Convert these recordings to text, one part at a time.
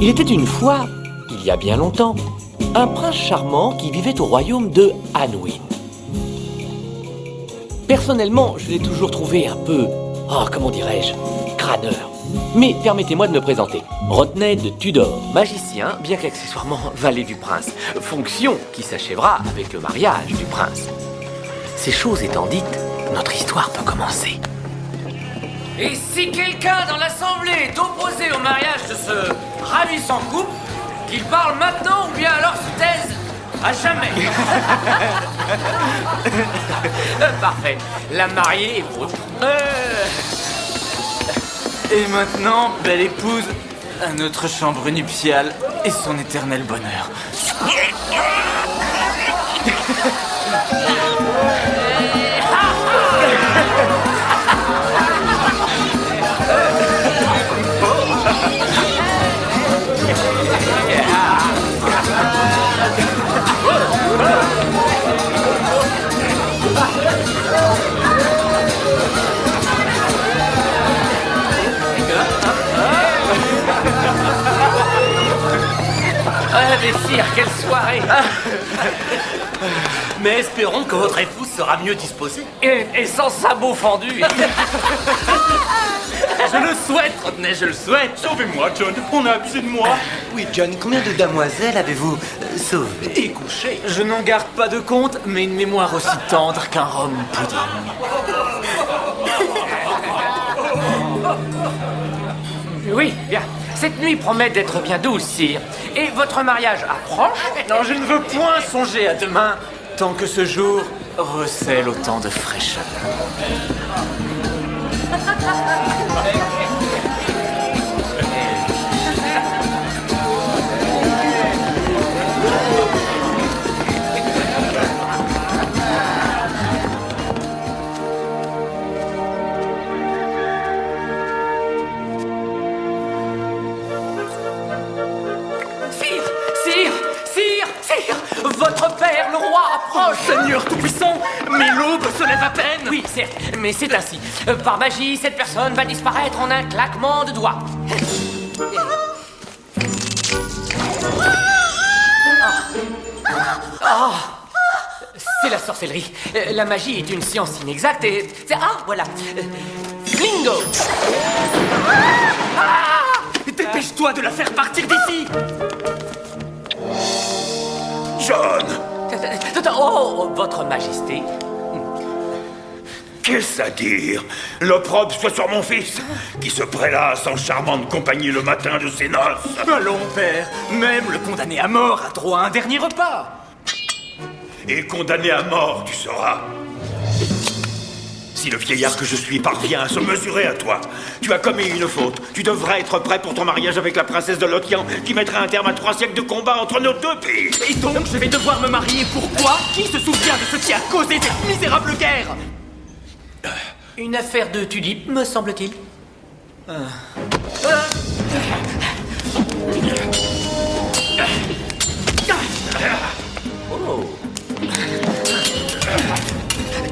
Il était une fois, il y a bien longtemps, un prince charmant qui vivait au royaume de Anouin. Personnellement, je l'ai toujours trouvé un peu, comment dirais-je, crâneur. Mais permettez-moi de me présenter. Rodney de Tudor, magicien, bien qu'accessoirement valet du prince. Fonction qui s'achèvera avec le mariage du prince. Ces choses étant dites, notre histoire peut commencer. Et si quelqu'un dans l'assemblée est opposé au mariage de ce ravissant couple, qu'il parle maintenant ou bien alors se taise à jamais. Parfait. La mariée est proute. Et maintenant, belle épouse, à notre chambre nuptiale et son éternel bonheur. Mais sire, quelle soirée! Mais espérons que votre épouse sera mieux disposée. Et sans sabots fendus. Je le souhaite, Rodney, je le souhaite. Sauvez-moi, John, on a abusé de moi. Oui, John, combien de damoiselles avez-vous sauvées? Et couché. Je n'en garde pas de compte, mais une mémoire aussi tendre qu'un rhum pudding. Oui, bien. Cette nuit promet d'être bien douce, sire. Et votre mariage approche? Non, je ne veux point songer à demain, tant que ce jour recèle autant de fraîcheur. Votre père, le roi, approche. Seigneur tout-puissant, mais l'aube se lève à peine. Oui, certes, mais c'est ainsi. Par magie, cette personne va disparaître en un claquement de doigts. C'est la sorcellerie. La magie est une science inexacte et... voilà. Bingo. Dépêche-toi de la faire partir d'ici. John! Oh, votre majesté. Qu'est-ce à dire? L'opprobre soit sur mon fils, qui se prélasse en charmante compagnie le matin de ses noces. Allons, père, même le condamné à mort a droit à un dernier repas. Et condamné à mort, tu seras. Si le vieillard que je suis parvient à se mesurer à toi, tu as commis une faute. Tu devrais être prêt pour ton mariage avec la princesse de Lothian, qui mettra un terme à 3 siècles de combat entre nos deux pays. Et donc, je vais devoir me marier. Pourquoi? Qui se souvient de ce qui a causé cette misérable guerre? Une affaire de tulipe, me semble-t-il.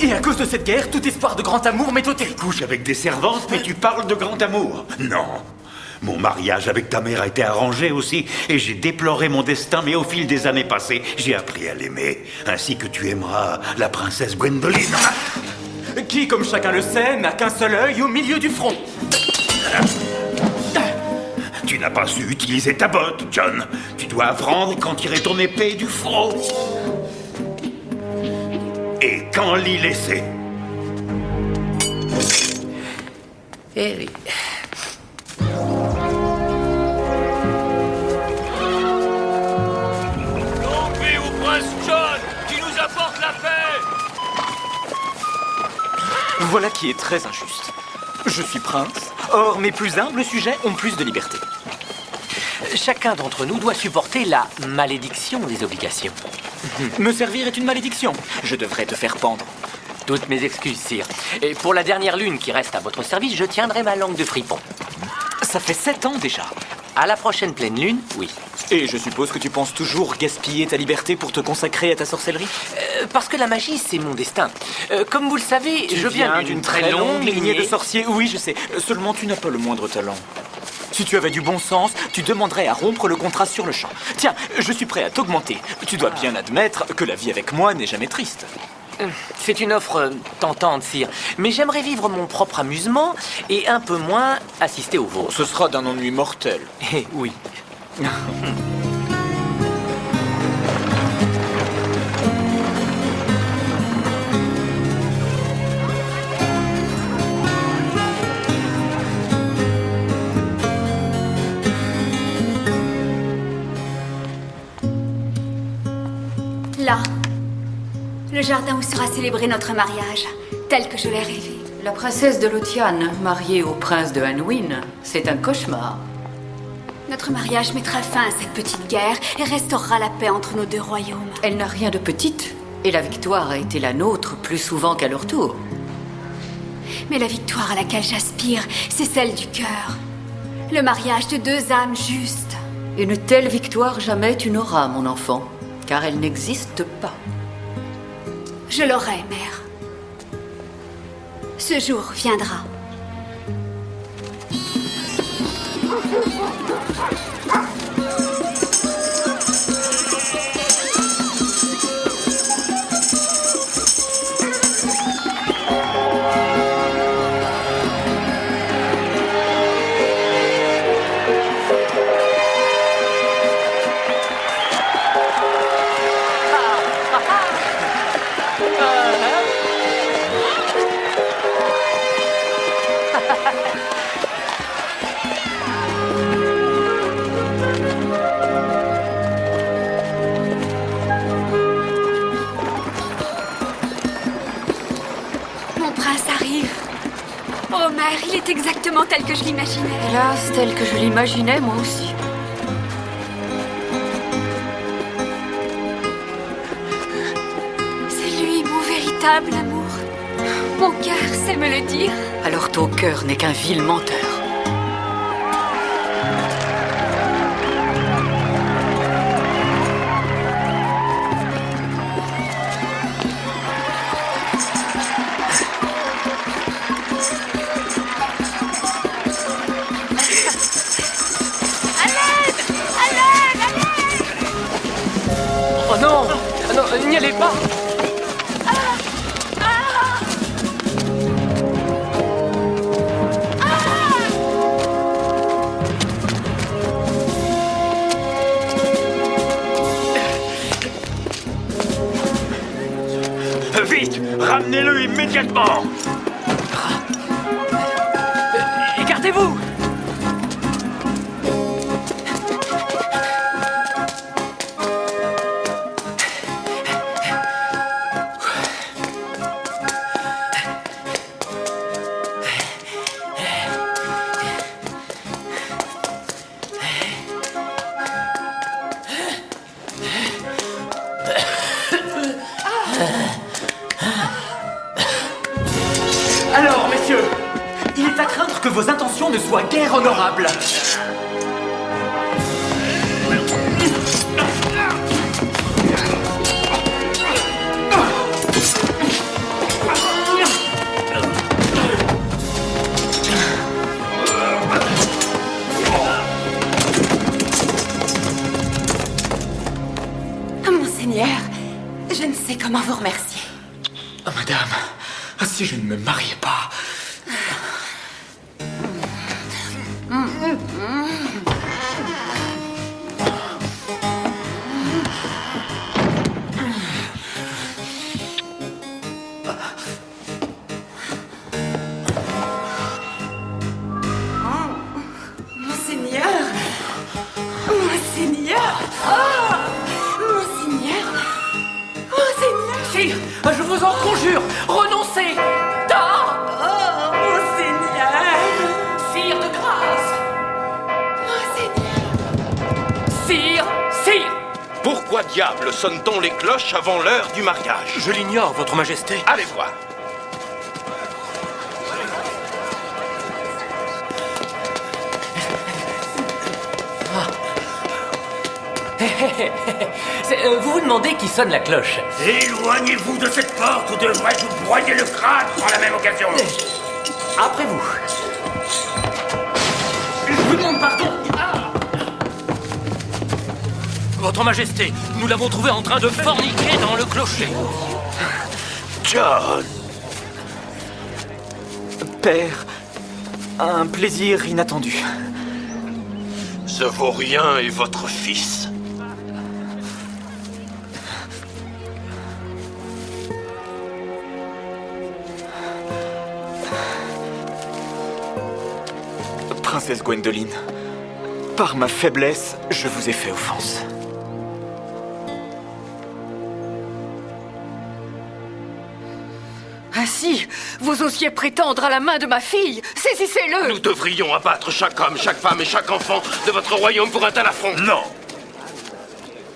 Et à cause de cette guerre, tout espoir de grand amour m'est ôté. Tu couches avec des servantes, mais tu parles de grand amour. Non. Mon mariage avec ta mère a été arrangé aussi, et j'ai déploré mon destin, mais au fil des années passées, j'ai appris à l'aimer, ainsi que tu aimeras la princesse Gwendoline. Qui, comme chacun le sait, n'a qu'un seul œil au milieu du front. Tu n'as pas su utiliser ta botte, John. Tu dois apprendre quand tirer ton épée du front. Et quand l'y laisser. Eh oui. Longue vie au prince John, qui nous apporte la paix. Voilà qui est très injuste. Je suis prince, or mes plus humbles sujets ont plus de liberté. Chacun d'entre nous doit supporter la malédiction des obligations. Me servir est une malédiction. Je devrais te faire pendre. Toutes mes excuses, sire. Et pour la dernière lune qui reste à votre service, je tiendrai ma langue de fripon. Ça fait 7 ans déjà. À la prochaine pleine lune, oui. Et je suppose que tu penses toujours gaspiller ta liberté pour te consacrer à ta sorcellerie? Parce que la magie, c'est mon destin. Comme vous le savez, je viens d'une très longue lignée de sorciers. Oui, je sais. Seulement, tu n'as pas le moindre talent. Si tu avais du bon sens, tu demanderais à rompre le contrat sur le champ. Tiens, je suis prêt à t'augmenter. Tu dois bien admettre que la vie avec moi n'est jamais triste. C'est une offre tentante, sire. Mais j'aimerais vivre mon propre amusement et un peu moins assister au vôtre. Ce sera d'un ennui mortel. Eh oui. Là, le jardin où sera célébré notre mariage, tel que je l'ai rêvé. La princesse de Lothian, mariée au prince de Anwin, c'est un cauchemar. Notre mariage mettra fin à cette petite guerre et restaurera la paix entre nos deux royaumes. Elle n'a rien de petite, et la victoire a été la nôtre plus souvent qu'à leur tour. Mais la victoire à laquelle j'aspire, c'est celle du cœur. Le mariage de deux âmes justes. Une telle victoire jamais tu n'auras, mon enfant, car elle n'existe pas. Je l'aurai, mère. Ce jour viendra. Mon prince arrive. Oh, mère, il est exactement tel que je l'imaginais. Hélas, tel que je l'imaginais, moi aussi. C'est lui, mon véritable amour. Mon cœur sait me le dire. Alors ton cœur n'est qu'un vil menteur. Oh non! Ah non, n'y allez pas! Vite! Ramenez-le immédiatement! Écartez-vous! Alors, messieurs, il est à craindre que vos intentions ne soient guère honorables. Monseigneur, je ne sais comment vous remercier. Madame, si je ne me mariais pas... Monseigneur! Monseigneur! Oh! Monseigneur! Monseigneur! Sire, je vous en conjure, renoncez! Tard! Oh! Monseigneur! Sire, de grâce! Monseigneur! Sire! Sire! Pourquoi diable sonne-t-on les cloches avant l'heure du mariage? Je l'ignore, votre majesté. Allez voir. Vous vous demandez qui sonne la cloche? Éloignez-vous de cette porte ou devrais-je vous broyer le crâne par la même occasion? Après vous. Je vous demande Pardon. Votre Majesté, nous l'avons trouvé en train de forniquer dans le clocher. John! Père, un plaisir inattendu. Ce vaurien est votre fils. Princesse Gwendoline, par ma faiblesse, je vous ai fait offense. Ainsi, vous osiez prétendre à la main de ma fille. Saisissez-le. Nous devrions abattre chaque homme, chaque femme et chaque enfant de votre royaume pour un tel affront. Non!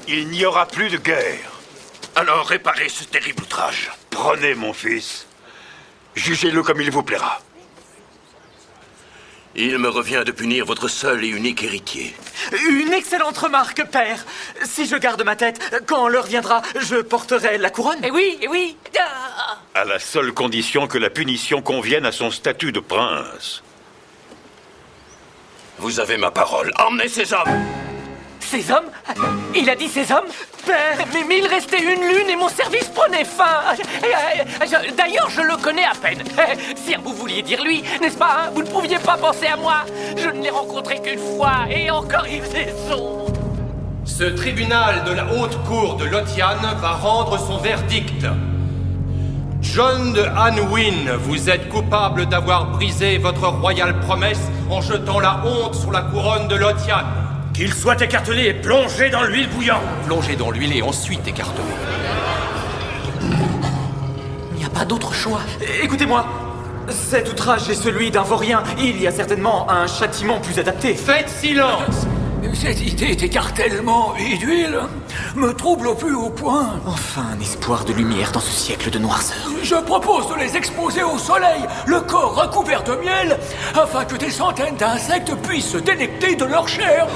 Il n'y aura plus de guerre. Alors réparez ce terrible outrage. Prenez mon fils. Jugez-le comme il vous plaira. Il me revient de punir votre seul et unique héritier. Une excellente remarque, Père. Si je garde ma tête, quand l'heure viendra, je porterai la couronne. Eh oui. Ah. À la seule condition que la punition convienne à son statut de prince. Vous avez ma parole. Emmenez ces hommes. Ces hommes? Il a dit ces hommes? Père, mais il restait une lune et mon service prenait fin. D'ailleurs, je le connais à peine. Sire, vous vouliez dire lui, n'est-ce pas, hein? Vous ne pouviez pas penser à moi. Je ne l'ai rencontré qu'une fois et encore il faisait sombre. Ce tribunal de la haute cour de Lothian va rendre son verdict. John de Anwin, vous êtes coupable d'avoir brisé votre royale promesse en jetant la honte sur la couronne de Lothian. Qu'il soit écartelé et plongé dans l'huile bouillante. Plongez dans l'huile et ensuite écartelé. Il n'y a pas d'autre choix. Écoutez-moi, cet outrage est celui d'un vaurien. Il y a certainement un châtiment plus adapté. Faites silence! Cette idée d'écartèlement et d'huile me trouble au plus haut point. Enfin, un espoir de lumière dans ce siècle de noirceur. Je propose de les exposer au soleil, le corps recouvert de miel, afin que des centaines d'insectes puissent se délecter de leur chair.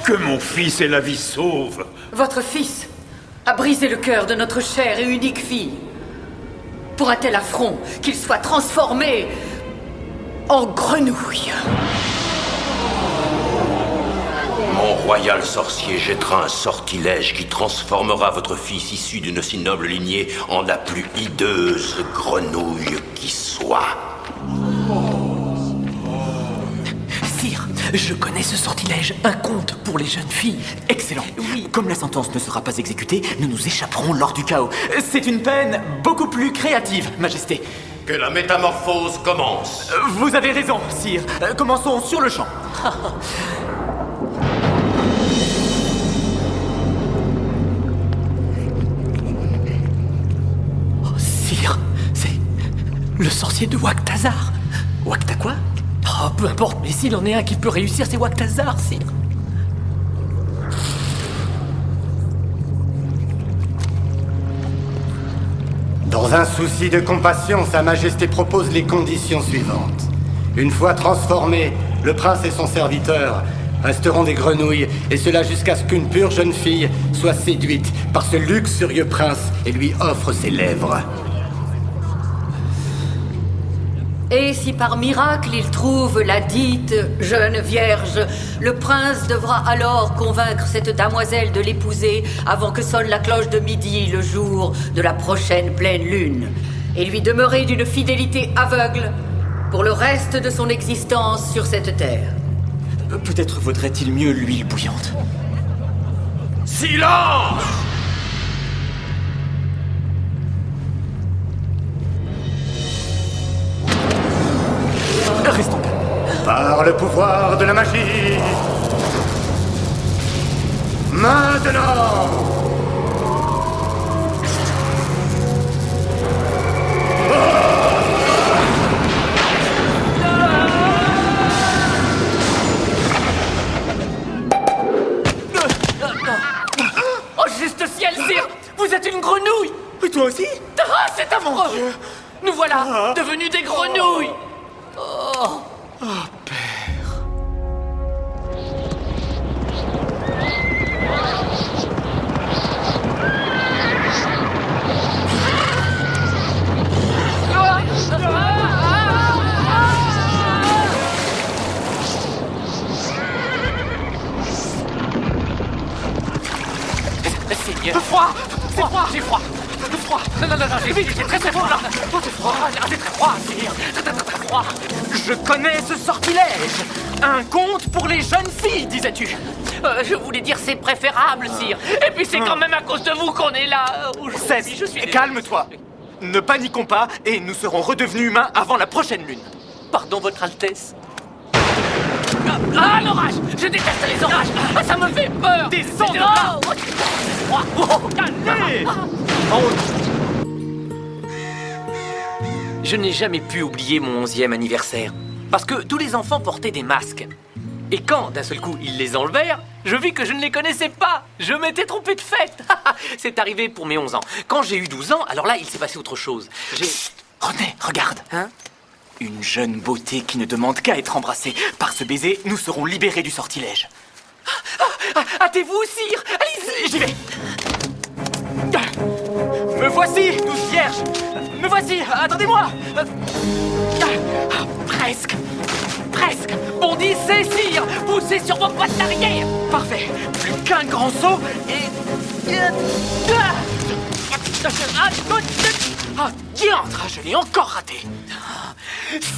Que mon fils ait la vie sauve. Votre fils a brisé le cœur de notre chère et unique fille. Pour un tel affront, qu'il soit transformé en grenouille. Mon royal sorcier jettera un sortilège qui transformera votre fils issu d'une si noble lignée en la plus hideuse grenouille qui soit. Sire, je connais ce sortilège, un conte pour les jeunes filles. Excellent. Oui. Comme la sentence ne sera pas exécutée, nous nous échapperons lors du chaos. C'est une peine beaucoup plus créative, Majesté. Que la métamorphose commence. Vous avez raison, sire. Commençons sur le champ. Oh, sire, c'est le sorcier de Waktazar. Wakta quoi? Oh, peu importe, mais s'il en est un qui peut réussir, c'est Waktazar, sire. Dans un souci de compassion, Sa Majesté propose les conditions suivantes. Une fois transformés, le prince et son serviteur resteront des grenouilles, et cela jusqu'à ce qu'une pure jeune fille soit séduite par ce luxurieux prince et lui offre ses lèvres. Et si par miracle il trouve la dite jeune vierge, le prince devra alors convaincre cette damoiselle de l'épouser avant que sonne la cloche de midi le jour de la prochaine pleine lune, et lui demeurer d'une fidélité aveugle pour le reste de son existence sur cette terre. Peut-être vaudrait-il mieux l'huile bouillante. Silence! Restons calmes. Par le pouvoir de la magie, maintenant! Oh, juste ciel, sire! Vous êtes une grenouille! Et toi aussi? Ah, c'est affreux! Nous voilà devenus des grenouilles! Oh, Père. C'est mieux. Froid. C'est froid. J'ai froid. Froid. Non, j'ai très froid. Oh, c'est froid. C'est très froid, sire. Très froid. Je connais ce sortilège. Un conte pour les jeunes filles, disais-tu? Je voulais dire c'est préférable, sire. Et puis c'est quand même à cause de vous qu'on est là. Cesse. Calme-toi. Ne paniquons pas et nous serons redevenus humains avant la prochaine lune. Pardon, votre Altesse. Ah, l'orage! Je déteste les orages! Ah, ça me fait peur! Descends de là! Allez! Je n'ai jamais pu oublier mon 11e anniversaire. Parce que tous les enfants portaient des masques. Et quand, d'un seul coup, ils les enlevèrent, je vis que je ne les connaissais pas. Je m'étais trompé de fête. C'est arrivé pour mes 11 ans. Quand j'ai eu 12 ans, alors là, il s'est passé autre chose. Chut, René, regarde. Hein? Une jeune beauté qui ne demande qu'à être embrassée. Par ce baiser, nous serons libérés du sortilège. Hâtez-vous, sire! Allez-y! J'y vais. Me voici, douce vierge. Me voici, attendez-moi. Presque! Bondissez, sire! Poussez sur vos pattes arrière! Parfait. Plus qu'un grand saut et... Diantre, je l'ai encore raté.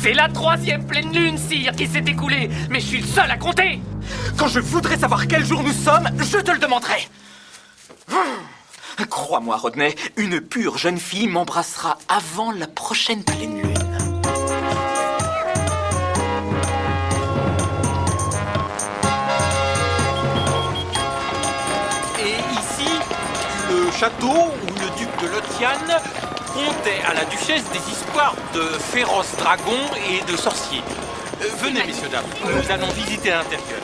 C'est la 3e pleine lune, sire, qui s'est écoulée. Mais je suis le seul à compter. Quand je voudrais savoir quel jour nous sommes, je te le demanderai. Crois-moi, Rodney, une pure jeune fille m'embrassera avant la prochaine pleine lune. Et ici, le château où le duc de Lothian contait à la duchesse des histoires de féroces dragons et de sorciers. Venez, messieurs, dames, nous allons visiter l'intérieur.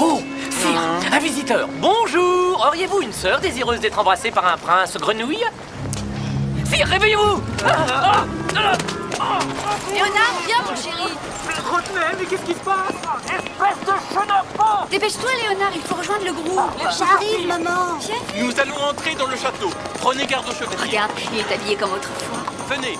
Oh, sire, un visiteur. Bonjour. Auriez-vous une sœur désireuse d'être embrassée par un prince grenouille? Sire, réveillez-vous. Léonard, viens, mon chéri. Rodney, mais qu'est-ce qui se passe? Espèce de chenapin! Dépêche-toi, Léonard, il faut rejoindre le groupe. J'arrive, maman. Viens. Nous allons entrer dans le château. Prenez garde au chevalier. Regarde, il est habillé comme autrefois. Venez.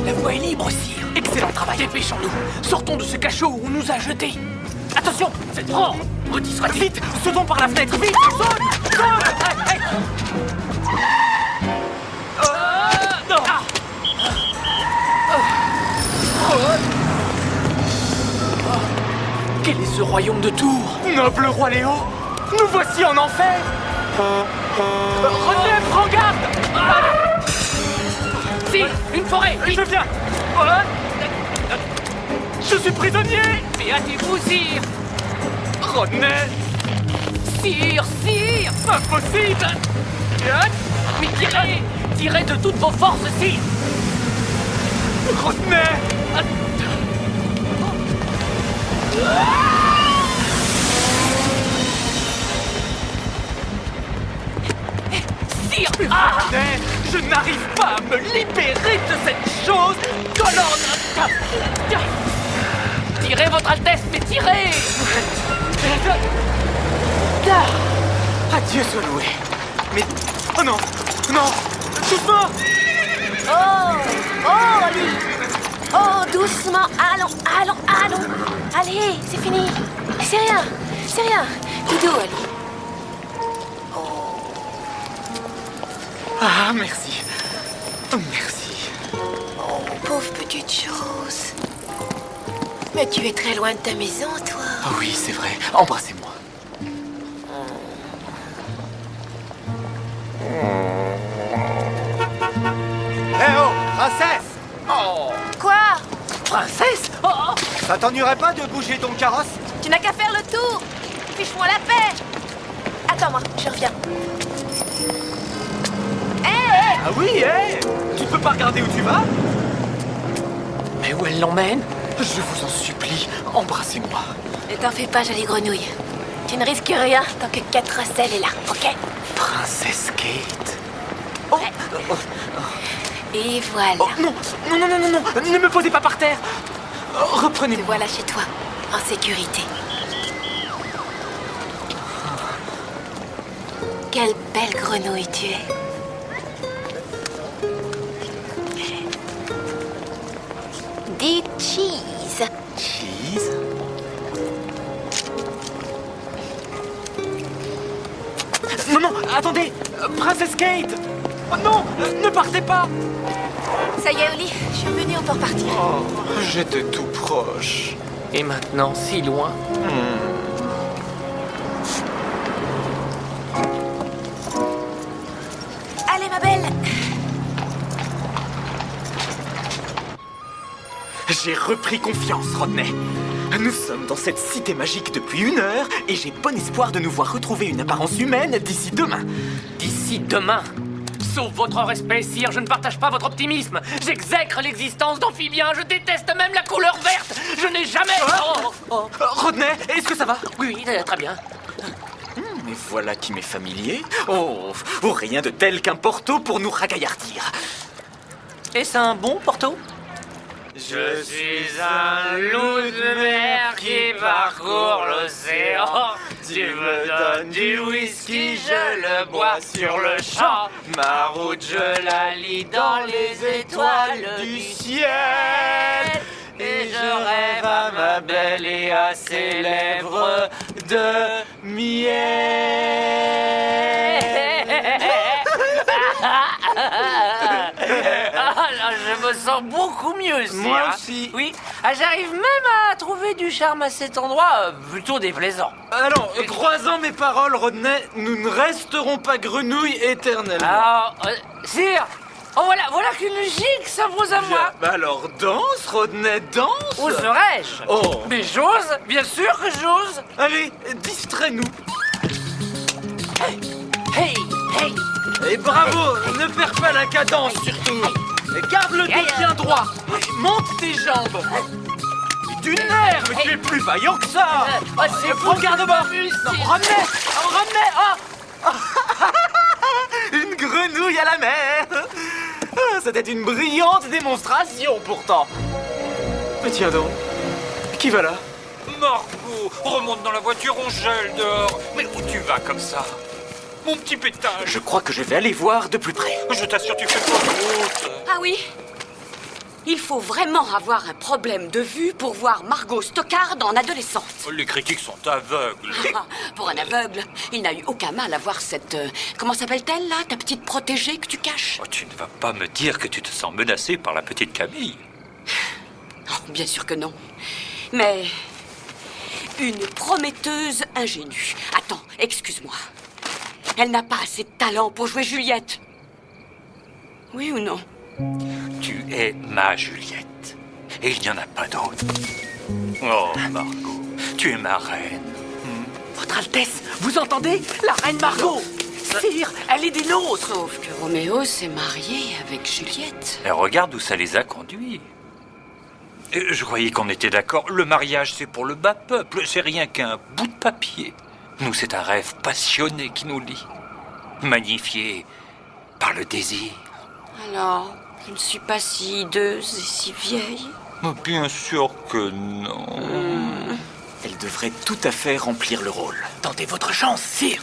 La voie est libre, sire. Excellent travail. Dépêchons-nous. Sortons de ce cachot où on nous a jetés. Attention, faites fort. Maudit soit-il. Vite, sautons par la fenêtre, vite! Saute! Non. Quel est ce royaume de Tours? Noble roi Léo, nous voici en enfer! Rodney, prends garde. Sire, une forêt, vite. Je viens! Je suis prisonnier! Mais hâtez-vous, sire. Rodney! Sire, Impossible! mais tirez de toutes vos forces, sire. Rodney! Sire, Rodney, je n'arrive pas à me libérer de cette chose colonne! tirez, votre Altesse, mais tirez. Adieu soit loué. Mais... Oh non! Non! Doucement! Oh, Ali. Oh, doucement. Allons. Allez, c'est fini. C'est rien. Du dos, Ali. Ah, merci. Merci. Oh, pauvre petite chose. Mais tu es très loin de ta maison, toi. Oh oui, c'est vrai. Embrassez-moi. Eh oh, princesse! Quoi? Princesse. Oh. Ça t'ennuierait pas de bouger ton carrosse? Tu n'as qu'à faire le tour. Fiche-moi la paix. Attends-moi, je reviens. Ah oui, Tu peux pas regarder où tu vas? Mais où elle l'emmène? Je vous en supplie, embrassez-moi. Ne t'en fais pas, jolie grenouille. Tu ne risques rien tant que Kate Russell est là, ok? Princesse Kate. Et voilà. Oh, non, non, non, non, non, non, ne me posez pas par terre. Reprenez-moi. Te voilà chez toi, en sécurité. Quelle belle grenouille tu es. Des cheese. Cheese? Non, non, attendez. Princesse Kate. Oh non, ne partez pas. Ça y est, Oli, je suis revenue, on peut repartir. Oh, j'étais tout proche. Et maintenant, si loin. Allez, ma belle. J'ai repris confiance, Rodney. Nous sommes dans cette cité magique depuis 1 heure et j'ai bon espoir de nous voir retrouver une apparence humaine d'ici demain. D'ici demain. Sauf votre respect, sire, je ne partage pas votre optimisme. J'exècre l'existence d'amphibiens, je déteste même la couleur verte. Je n'ai jamais... Rodney, est-ce que ça va? Oui, très bien. Mais voilà qui m'est familier. Oh, rien de tel qu'un Porto pour nous ragaillardir. Et c'est un bon Porto? Je suis un loup de mer qui parcourt l'océan. Tu me donnes du whisky, je le bois sur le champ. Ma route, je la lis dans les étoiles du ciel. Et je rêve à ma belle et à ses lèvres de miel. Ah là, je me sens beaucoup mieux, sire. Moi aussi. Oui, j'arrive même à trouver du charme à cet endroit plutôt déplaisant. Alors, croisant mes paroles, Rodney, nous ne resterons pas grenouilles éternellement. Alors, sire, voilà qu'une gigue s'impose à moi. Alors, danse, Rodney, danse. Où serais-je? Oh. Mais j'ose, bien sûr que j'ose. Allez, distrais-nous. Hey. Et bravo, ne perds pas la cadence surtout. Et garde le dos bien droit. Et monte tes jambes. Mais du nerf, mais tu es plus vaillant que ça. C'est Prends garde-bord. Non, Rodney. Une grenouille à la mer. C'était une brillante démonstration pourtant. Mais tiens donc, qui va là? Margot, remonte dans la voiture, on gèle dehors. Mais où tu vas comme ça? Mon petit pétage. Je crois que je vais aller voir de plus près. Je t'assure, tu fais pas de route. Ah oui? Il faut vraiment avoir un problème de vue pour voir Margot Stockard en adolescente. Les critiques sont aveugles. Pour un aveugle, il n'a eu aucun mal à voir cette... comment s'appelle-t-elle, là, ta petite protégée que tu caches? Oh, tu ne vas pas me dire que tu te sens menacée par la petite Camille. Oh, bien sûr que non. Mais... une prometteuse ingénue. Attends, excuse-moi. Elle n'a pas assez de talent pour jouer Juliette. Oui ou non? Tu es ma Juliette. Et il n'y en a pas d'autre. Oh, Margot, tu es ma reine. Votre Altesse, vous entendez? La reine Margot. Sire, elle est des nôtres. Sauf que Roméo s'est marié avec Juliette. Et regarde où ça les a conduits. Je croyais qu'on était d'accord. Le mariage, c'est pour le bas peuple. C'est rien qu'un bout de papier. Nous, c'est un rêve passionné qui nous lie. Magnifié par le désir. Alors, je ne suis pas si hideuse et si vieille. Mais bien sûr que non. Elle devrait tout à fait remplir le rôle. Tentez votre chance, sire.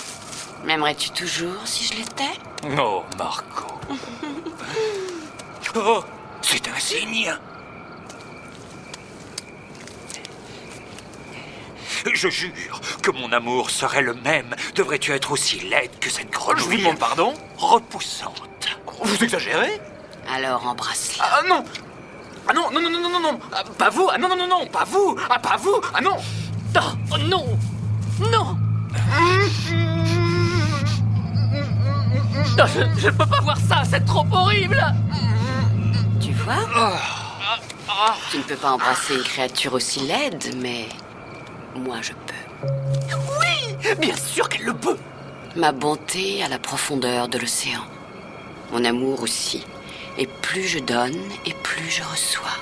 M'aimerais-tu toujours si je l'étais? Oh, Margot. Oh, c'est un signe. Je jure que mon amour serait le même. Devrais-tu être aussi laide que cette grenouille? Je vous demande pardon? Repoussante. Vous exagérez? Alors embrasse-la. Ah non! Ah non, non, non, non, non, non! Ah, pas vous! Ah non, non, non, non! Pas vous! Ah, pas vous! Ah non! Oh non! Non! Non, je ne peux pas voir ça, c'est trop horrible! Tu vois? Tu ne peux pas embrasser une créature aussi laide, mais... moi, je peux. Oui! Bien sûr qu'elle le peut! Ma bonté à la profondeur de l'océan. Mon amour aussi. Et plus je donne, et plus je reçois.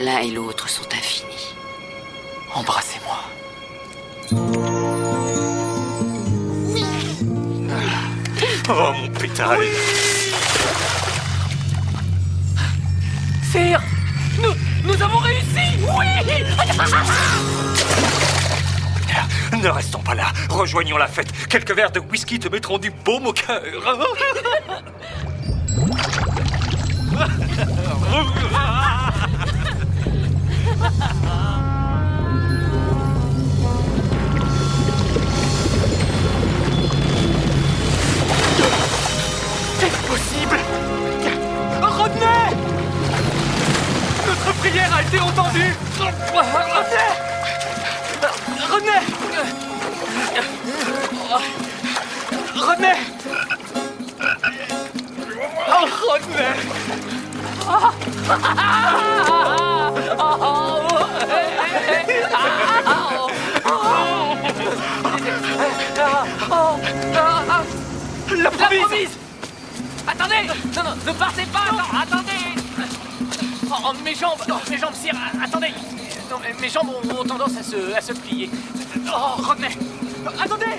L'un et l'autre sont infinis. Embrassez-moi. Oh, mon pétale. Sire, nous avons réussi. Oui. Ne restons pas là. Rejoignons la fête. Quelques verres de whisky te mettront du baume au cœur. C'est possible. Rodney! Notre prière a été entendue. Rodney! Rodney! Rodney! Oh, Rodney! La promise. Attendez. Non, ne partez pas. Attendez. Oh, mes jambes, sire, attendez. Non, mes jambes ont tendance à se plier. Oh, Rodney. Attendez.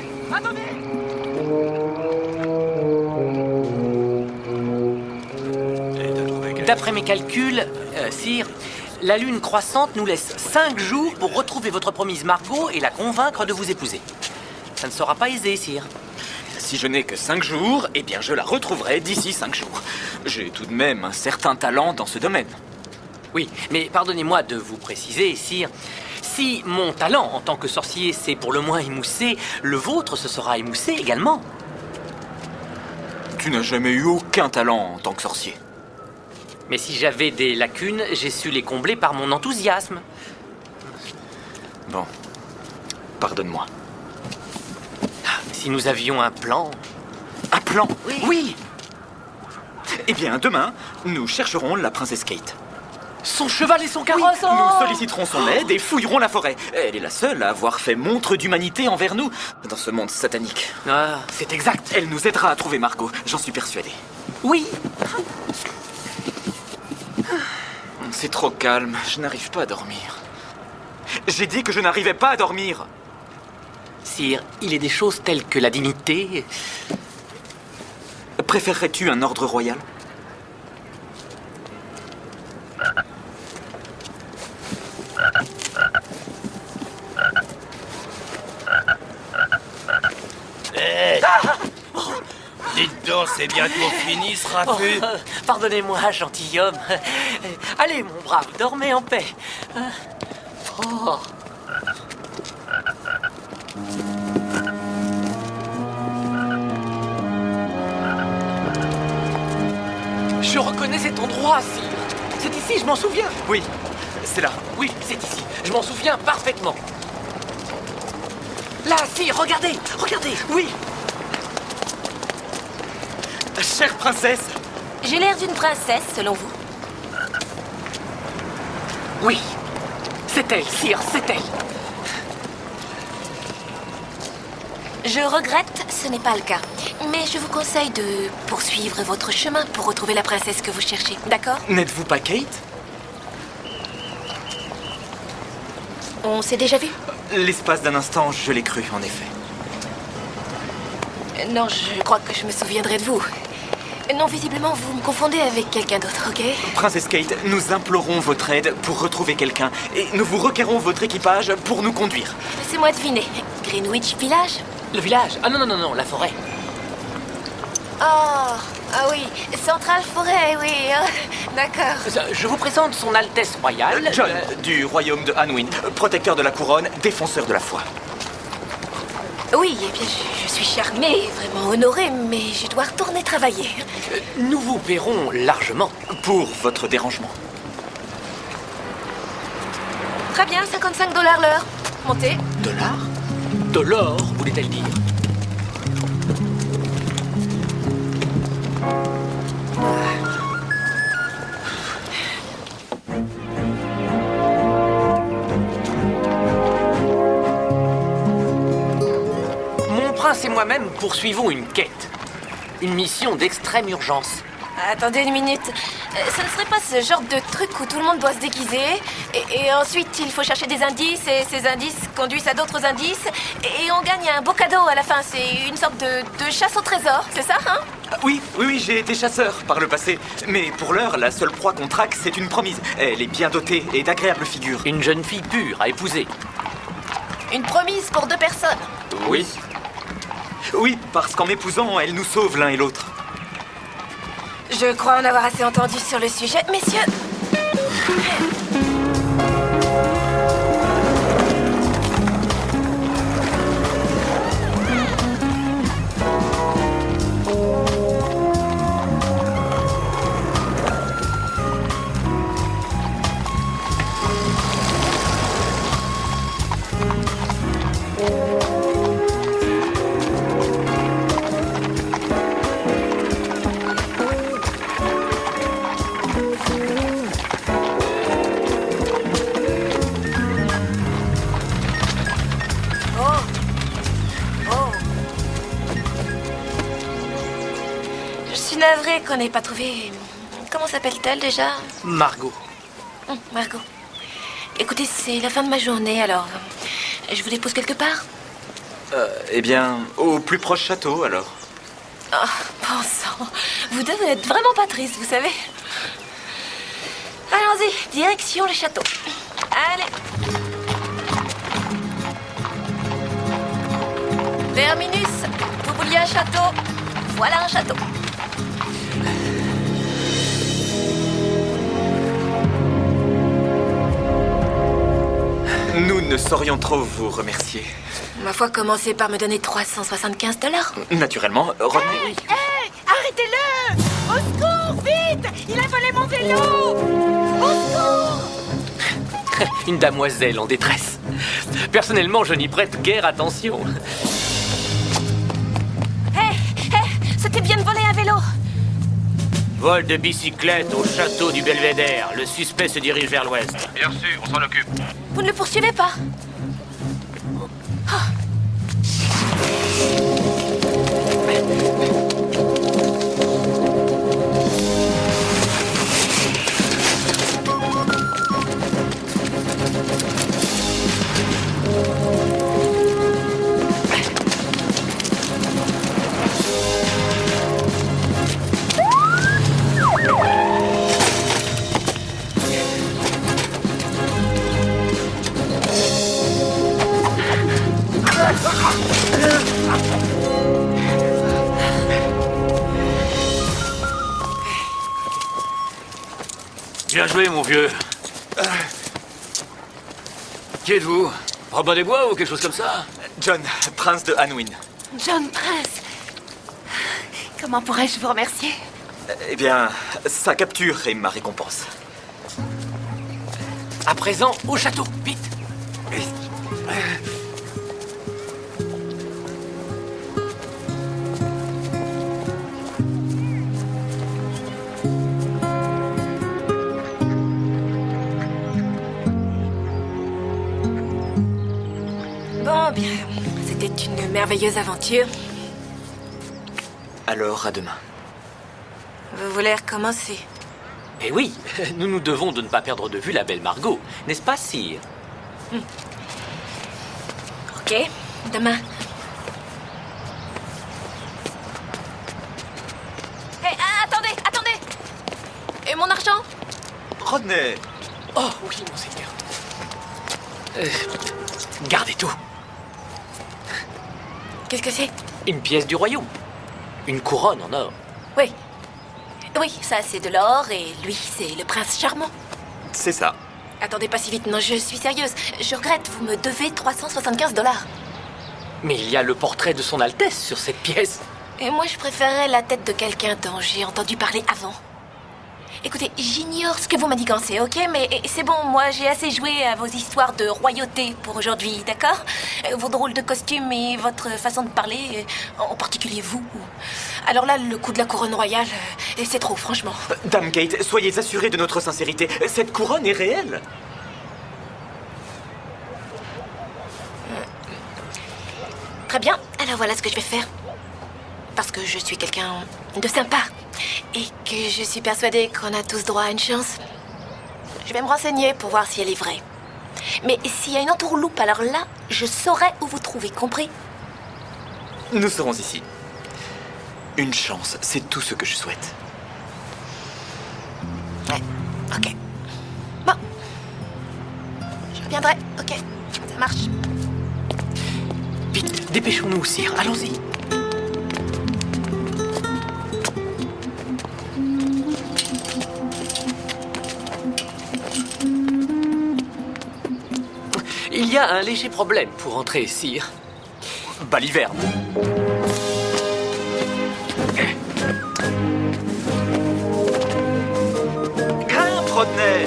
D'après mes calculs, sire, la lune croissante nous laisse 5 jours pour retrouver votre promise Margot et la convaincre de vous épouser. Ça ne sera pas aisé, sire. Si je n'ai que 5 jours, eh bien je la retrouverai d'ici 5 jours. J'ai tout de même un certain talent dans ce domaine. Oui, mais pardonnez-moi de vous préciser, sire. Si mon talent en tant que sorcier s'est pour le moins émoussé, le vôtre se sera émoussé également. Tu n'as jamais eu aucun talent en tant que sorcier. Mais si j'avais des lacunes, j'ai su les combler par mon enthousiasme. Bon, pardonne-moi. Si nous avions un plan... Un plan? Oui. Eh bien, demain, nous chercherons la princesse Kate. Son cheval et son carrosse. Nous solliciterons son aide et fouillerons la forêt. Elle est la seule à avoir fait montre d'humanité envers nous dans ce monde satanique. Ah, c'est exact. Elle nous aidera à trouver Margot, j'en suis persuadé. Oui. C'est trop calme, je n'arrive pas à dormir. J'ai dit que je n'arrivais pas à dormir. Sire, il est des choses telles que la dignité... Préférerais-tu un ordre royal? Dites donc, c'est bientôt fini ce raffut. Pardonnez-moi, gentilhomme. Allez, mon brave, dormez en paix. Oh. Je reconnais cet endroit, sire. C'est ici, je m'en souviens. Oui, c'est là. Oui, c'est ici. Je m'en souviens parfaitement. Là, sire, regardez. Oui. Chère princesse. J'ai l'air d'une princesse, selon vous? Oui. C'est elle, sire, c'est elle. Je regrette, ce n'est pas le cas. Mais je vous conseille de poursuivre votre chemin pour retrouver la princesse que vous cherchez, d'accord? N'êtes-vous pas Kate? On s'est déjà vu? L'espace d'un instant, je l'ai cru, en effet. Non, je crois que je me souviendrai de vous. Non, visiblement, vous me confondez avec quelqu'un d'autre, ok? Princesse Kate, nous implorons votre aide pour retrouver quelqu'un et nous vous requérons votre équipage pour nous conduire. Laissez-moi deviner. Greenwich Village? Le village? Ah non, la forêt. Oh, ah oui, Central Forêt, oui, d'accord. Je vous présente son Altesse Royale... John, du royaume de Anwin, protecteur de la couronne, défenseur de la foi. Oui, eh bien, je suis charmée, vraiment honorée, mais je dois retourner travailler. Nous vous paierons largement. Pour votre dérangement. Très bien, $55 l'heure. Montez. Dollars? De l'or, voulait-elle dire? Mon prince et moi-même poursuivons une quête. Une mission d'extrême urgence. Attendez une minute. Ce ne serait pas ce genre de truc où tout le monde doit se déguiser et ensuite il faut chercher des indices et ces indices conduisent à d'autres indices et on gagne un beau cadeau à la fin. C'est une sorte de chasse au trésor, c'est ça, hein? Oui, j'ai été chasseur par le passé. Mais pour l'heure, la seule proie qu'on traque, c'est une promise. Elle est bien dotée et d'agréables figures. Une jeune fille pure à épouser. Une promise pour 2 personnes. Oui. Oui, parce qu'en m'épousant, elle nous sauve l'un et l'autre. Je crois en avoir assez entendu sur le sujet, messieurs. Navré qu'on n'ait pas trouvé... Comment s'appelle-t-elle déjà? Margot. Margot. Écoutez, c'est la fin de ma journée, alors... Je vous dépose quelque part? Eh bien, au plus proche château, alors. Oh, bon sang. Vous devez être vraiment pas triste, vous savez. Allons-y, direction le château. Allez. Terminus, vous vouliez un château? Voilà un château. Nous ne saurions trop vous remercier. Ma foi, commencez par me donner $375. Naturellement, Rodney. Hey, arrêtez-le! Au secours, vite! Il a volé mon vélo! Au secours! Une damoiselle en détresse. Personnellement, je n'y prête guère attention. C'était bien de voler un vélo. Vol de bicyclette au château du Belvédère. Le suspect se dirige vers l'ouest. Bien reçu, on s'en occupe. Vous ne le poursuivez pas? Bien joué, mon vieux. Qui êtes-vous? Robin des Bois ou quelque chose comme ça? John, prince de Anwin. John Prince. Comment pourrais-je vous remercier? Eh bien, sa capture est ma récompense. À présent, au château, vite. Bon, bien, c'était une merveilleuse aventure. Alors, à demain. Vous voulez recommencer? Eh oui, nous nous devons de ne pas perdre de vue la belle Margot, n'est-ce pas, sire? Ok, demain. Hé, attendez! Et mon argent? Rodney! Oh, oui, monseigneur. Gardez tout. Qu'est-ce que c'est? Une pièce du royaume. Une couronne en or. Oui. Oui, ça c'est de l'or et lui c'est le prince charmant. C'est ça. Attendez pas si vite, non, je suis sérieuse. Je regrette, vous me devez $375. Mais il y a le portrait de son Altesse sur cette pièce. Et moi je préférerais la tête de quelqu'un dont j'ai entendu parler avant. Écoutez, j'ignore ce que vous manigancez, ok? Mais c'est bon, moi j'ai assez joué à vos histoires de royauté pour aujourd'hui, d'accord? Vos drôles de costumes et votre façon de parler, en particulier vous. Alors là, le coup de la couronne royale, c'est trop, franchement. Dame Kate, soyez assurée de notre sincérité. Cette couronne est réelle. Très bien, alors voilà ce que je vais faire. Parce que je suis quelqu'un de sympa. Et que je suis persuadée qu'on a tous droit à une chance. Je vais me renseigner pour voir si elle est vraie. Mais s'il y a une entourloupe, alors là, je saurai où vous trouver, compris? Nous serons ici. Une chance, c'est tout ce que je souhaite. Ouais, ok. Bon. Je reviendrai, ok. Ça marche. Vite, dépêchons-nous, sire. Allons-y. Il y a un léger problème pour entrer, sire. Baliverne. Grimpe, Rodney.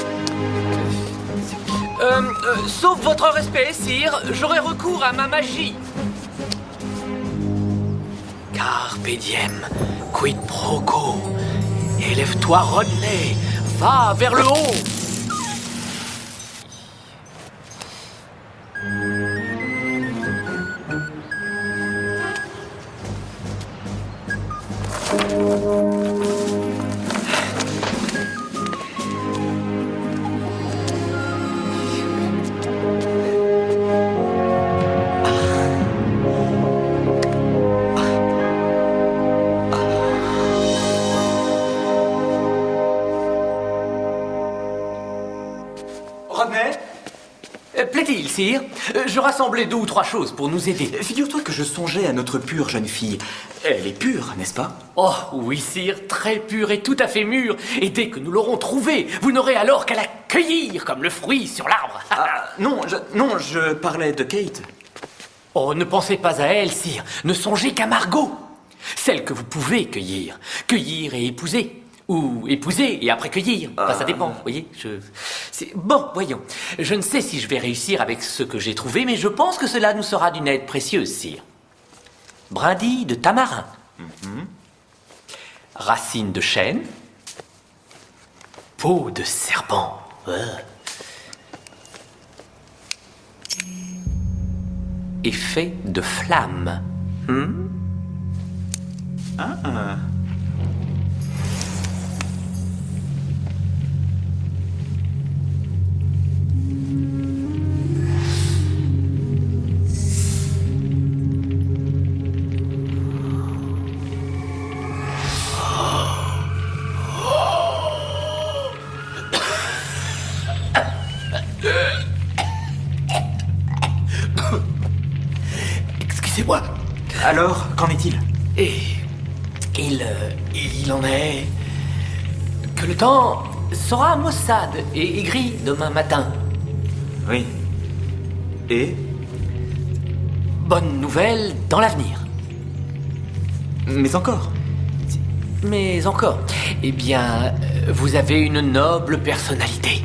Sauf votre respect, sire, j'aurai recours à ma magie. Carpe diem, quid pro quo. Élève-toi, Rodney. Va vers le haut. Rodney? Plaît-il, sire? Je rassemblais 2 ou 3 choses pour nous aider. Figure-toi que je songeais à notre pure jeune fille. Elle est pure, n'est-ce pas? Oh, oui, sire, très pure et tout à fait mûre. Et dès que nous l'aurons trouvée, vous n'aurez alors qu'à la cueillir comme le fruit sur l'arbre. Non, je parlais de Kate. Oh, ne pensez pas à elle, sire. Ne songez qu'à Margot. Celle que vous pouvez cueillir. Cueillir et épouser. Ou épouser et après cueillir. Enfin, ça dépend, vous voyez. Bon, voyons. Je ne sais si je vais réussir avec ce que j'ai trouvé, mais je pense que cela nous sera d'une aide précieuse, sire. Brindilles de tamarin. Racines de chêne. Peau de serpent. Effet de flamme. Excusez-moi. Alors, qu'en est-il? Et il en est que le temps sera maussade et gris demain matin. Oui. Et? Bonne nouvelle dans l'avenir. Mais encore? Mais encore. Eh bien, vous avez une noble personnalité.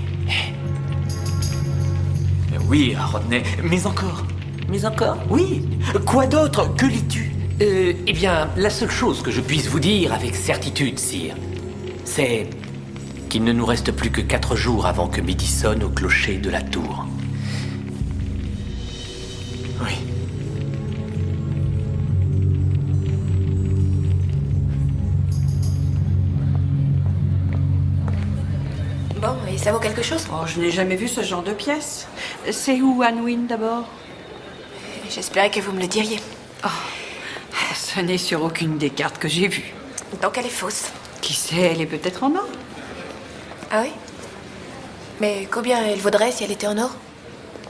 Oui, Rodney, mais encore? Mais encore? Oui. Quoi d'autre? Que lis-tu? Eh bien, la seule chose que je puisse vous dire avec certitude, sire, c'est qu'il ne nous reste plus que 4 jours avant que midi sonne au clocher de la tour. Oui. Bon, et ça vaut quelque chose? Oh, je n'ai jamais vu ce genre de pièce. C'est où Anwin d'abord? J'espérais que vous me le diriez. Oh, ce n'est sur aucune des cartes que j'ai vues. Donc elle est fausse. Qui sait, elle est peut-être en or. Ah oui? Mais combien elle vaudrait si elle était en or?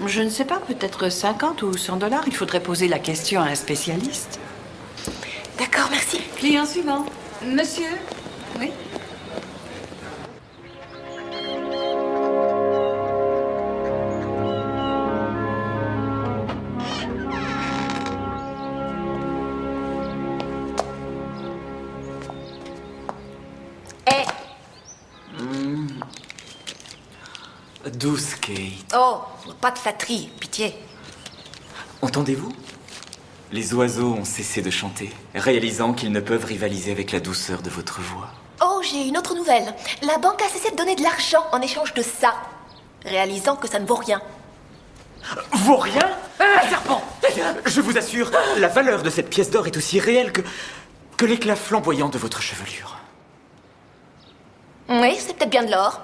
Je ne sais pas, peut-être 50 ou 100 $. Il faudrait poser la question à un spécialiste. D'accord, merci. Client suivant. Monsieur? Oui? Douce Kate. Oh, pas de flatterie, pitié. Entendez-vous? Les oiseaux ont cessé de chanter, réalisant qu'ils ne peuvent rivaliser avec la douceur de votre voix. Oh, j'ai une autre nouvelle. La banque a cessé de donner de l'argent en échange de ça, réalisant que ça ne vaut rien. Vaut rien? Un serpent! Je vous assure, la valeur de cette pièce d'or est aussi réelle que l'éclat flamboyant de votre chevelure. Oui, c'est peut-être bien de l'or.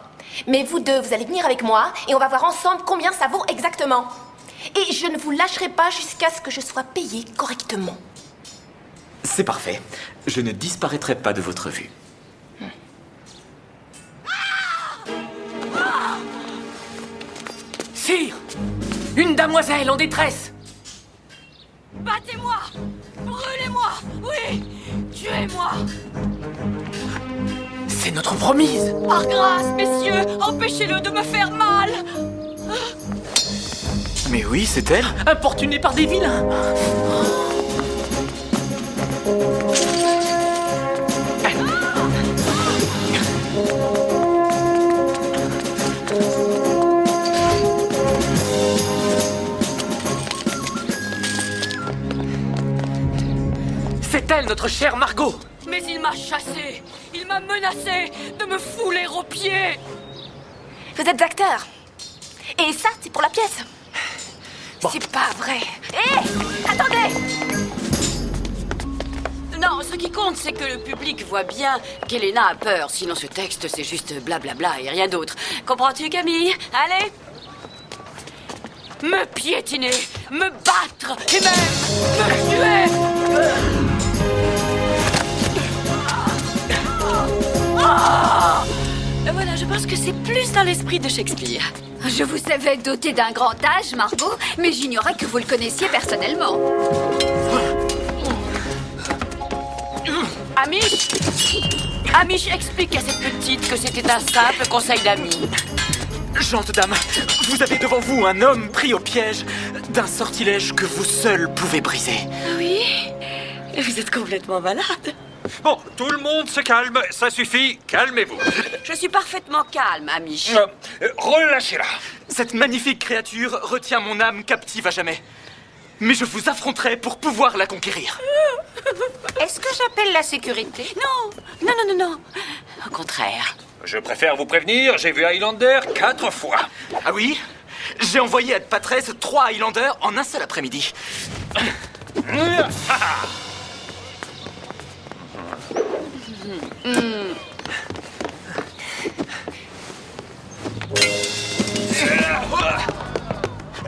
Mais vous deux, vous allez venir avec moi et on va voir ensemble combien ça vaut exactement. Et je ne vous lâcherai pas jusqu'à ce que je sois payée correctement. C'est parfait. Je ne disparaîtrai pas de votre vue. Sire, une damoiselle en détresse. Battez-moi! Brûlez-moi! Oui! Tuez-moi! C'est notre promise. Par grâce, messieurs, empêchez-le de me faire mal! Mais oui, c'est elle. Importunée par des vilains. C'est elle, notre chère Margot. Mais il m'a chassé! Il m'a menacé de me fouler aux pieds! Vous êtes acteur. Et ça, c'est pour la pièce. Bon. C'est pas vrai. Hé! Attendez! Non, ce qui compte, c'est que le public voit bien qu'Elena a peur. Sinon, ce texte, c'est juste blablabla et rien d'autre. Comprends-tu, Camille? Allez! Me piétiner, me battre et même me tuer! Voilà, je pense que c'est plus dans l'esprit de Shakespeare. Je vous savais doté d'un grand âge, Margot, mais j'ignorais que vous le connaissiez personnellement. Amish explique à cette petite que c'était un simple conseil d'amis. Gente dame, vous avez devant vous un homme pris au piège d'un sortilège que vous seul pouvez briser. Oui, vous êtes complètement malade. Bon, tout le monde se calme, ça suffit, calmez-vous. Je suis parfaitement calme, Amish. Relâchez-la. Cette magnifique créature retient mon âme captive à jamais. Mais je vous affronterai pour pouvoir la conquérir. Est-ce que j'appelle la sécurité? Non. Au contraire. Je préfère vous prévenir, j'ai vu Highlander 4 fois. Ah oui? J'ai envoyé à Patrese 3 Highlanders en un seul après-midi.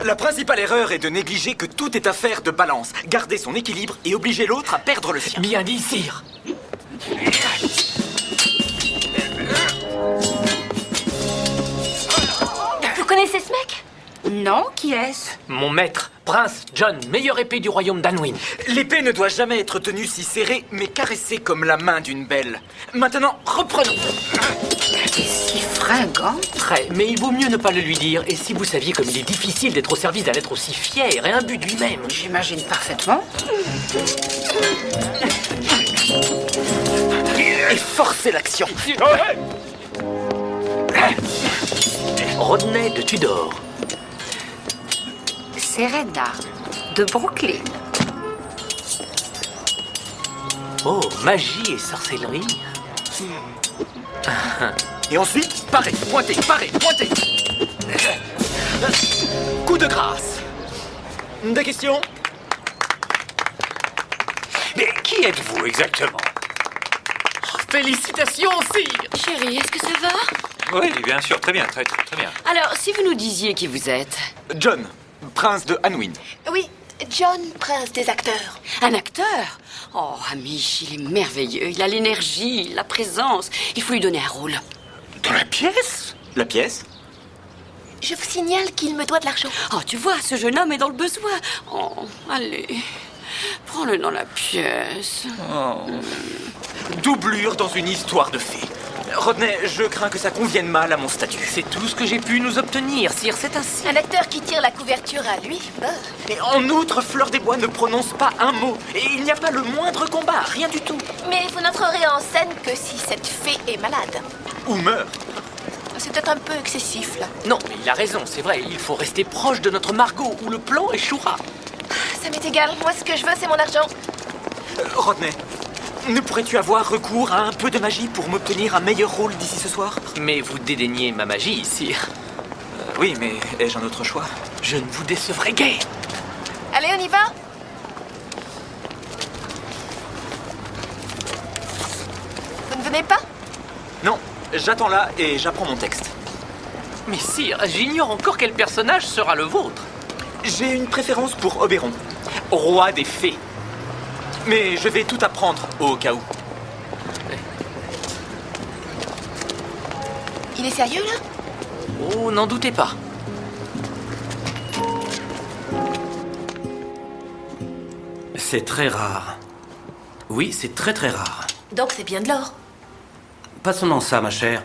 La principale erreur est de négliger que tout est affaire de balance, garder son équilibre et obliger l'autre à perdre le sien. Bien dit, sire. Vous connaissez ce mec? Non, qui est-ce? Mon maître, Prince John, meilleure épée du royaume d'Anwin. L'épée ne doit jamais être tenue si serrée, mais caressée comme la main d'une belle. Maintenant, reprenons. Si fringant. Très, mais il vaut mieux ne pas le lui dire. Et si vous saviez comme il est difficile d'être au service d'un être aussi fier et imbu de lui-même. J'imagine parfaitement. Et forcez l'action. Rodney de Tudor. Serena de Brooklyn. Oh, magie et sorcellerie. Et ensuite, parez, pointez, parez, pointez. Coup de grâce. Des questions? Mais qui êtes-vous exactement? Félicitations, sire. Chérie, est-ce que ça va? Oui, bien sûr, très bien, très bien. Alors, si vous nous disiez qui vous êtes. John, prince de Anwin. Oui, John, prince des acteurs. Un acteur? Oh, Amish, il est merveilleux. Il a l'énergie, la présence. Il faut lui donner un rôle. Dans la pièce? La pièce? Je vous signale qu'il me doit de l'argent. Oh, tu vois, ce jeune homme est dans le besoin. Oh, allez, prends-le dans la pièce. Doublure dans une histoire de fée. Rodney, je crains que ça convienne mal à mon statut. C'est tout ce que j'ai pu nous obtenir, sire, c'est ainsi. Un acteur qui tire la couverture à lui. Et en outre, Fleur des Bois ne prononce pas un mot. Et il n'y a pas le moindre combat, rien du tout. Mais vous n'entrerez en scène que si cette fée est malade. Ou meurt. C'est peut-être un peu excessif, là. Non, mais il a raison, c'est vrai. Il faut rester proche de notre Margot, ou le plan échouera. Ça m'est égal. Moi, ce que je veux, c'est mon argent. Rodney, ne pourrais-tu avoir recours à un peu de magie pour m'obtenir un meilleur rôle d'ici ce soir? Mais vous dédaignez ma magie, sire. Oui, mais ai-je un autre choix? Je ne vous décevrai guère. Allez, on y va? Vous ne venez pas? Non, J'attends là et j'apprends mon texte. Mais sire, j'ignore encore quel personnage sera le vôtre. J'ai une préférence pour Oberon, roi des fées. Mais je vais tout apprendre au cas où. Il est sérieux, là? Oh, n'en doutez pas. C'est très rare. Oui, c'est très très rare. Donc c'est bien de l'or. Pas seulement ça, ma chère.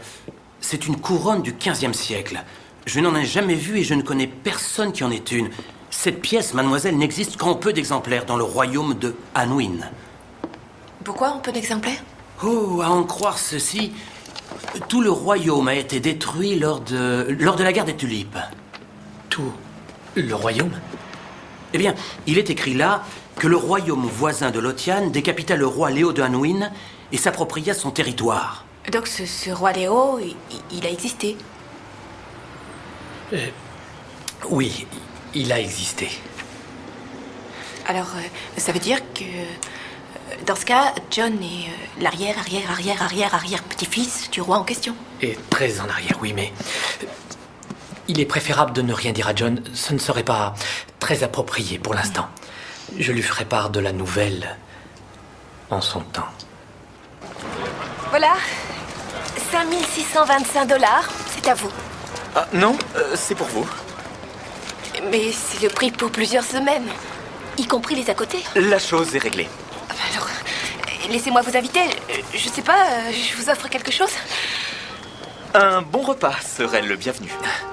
C'est une couronne du XVe siècle. Je n'en ai jamais vu et je ne connais personne qui en ait une. Cette pièce, mademoiselle, n'existe qu'en peu d'exemplaires dans le royaume de Anwin. Pourquoi en peu d'exemplaires? Oh, à en croire ceci, tout le royaume a été détruit lors de la guerre des tulipes. Tout le royaume? Eh bien, il est écrit là que le royaume voisin de Lothian décapita le roi Léo de Anwin et s'appropria son territoire. Donc ce roi Léo, il a existé? Oui, il a existé. Alors, ça veut dire que... dans ce cas, John est l'arrière petit-fils du roi en question. Et très en arrière, oui, mais... il est préférable de ne rien dire à John. Ce ne serait pas très approprié pour l'instant. Je lui ferai part de la nouvelle en son temps. Voilà. 5625 $, c'est à vous. Ah, non, c'est pour vous. Mais c'est le prix pour plusieurs semaines, y compris les à côté. La chose est réglée. Alors, laissez-moi vous inviter. Je sais pas, je vous offre quelque chose? Un bon repas serait le bienvenu.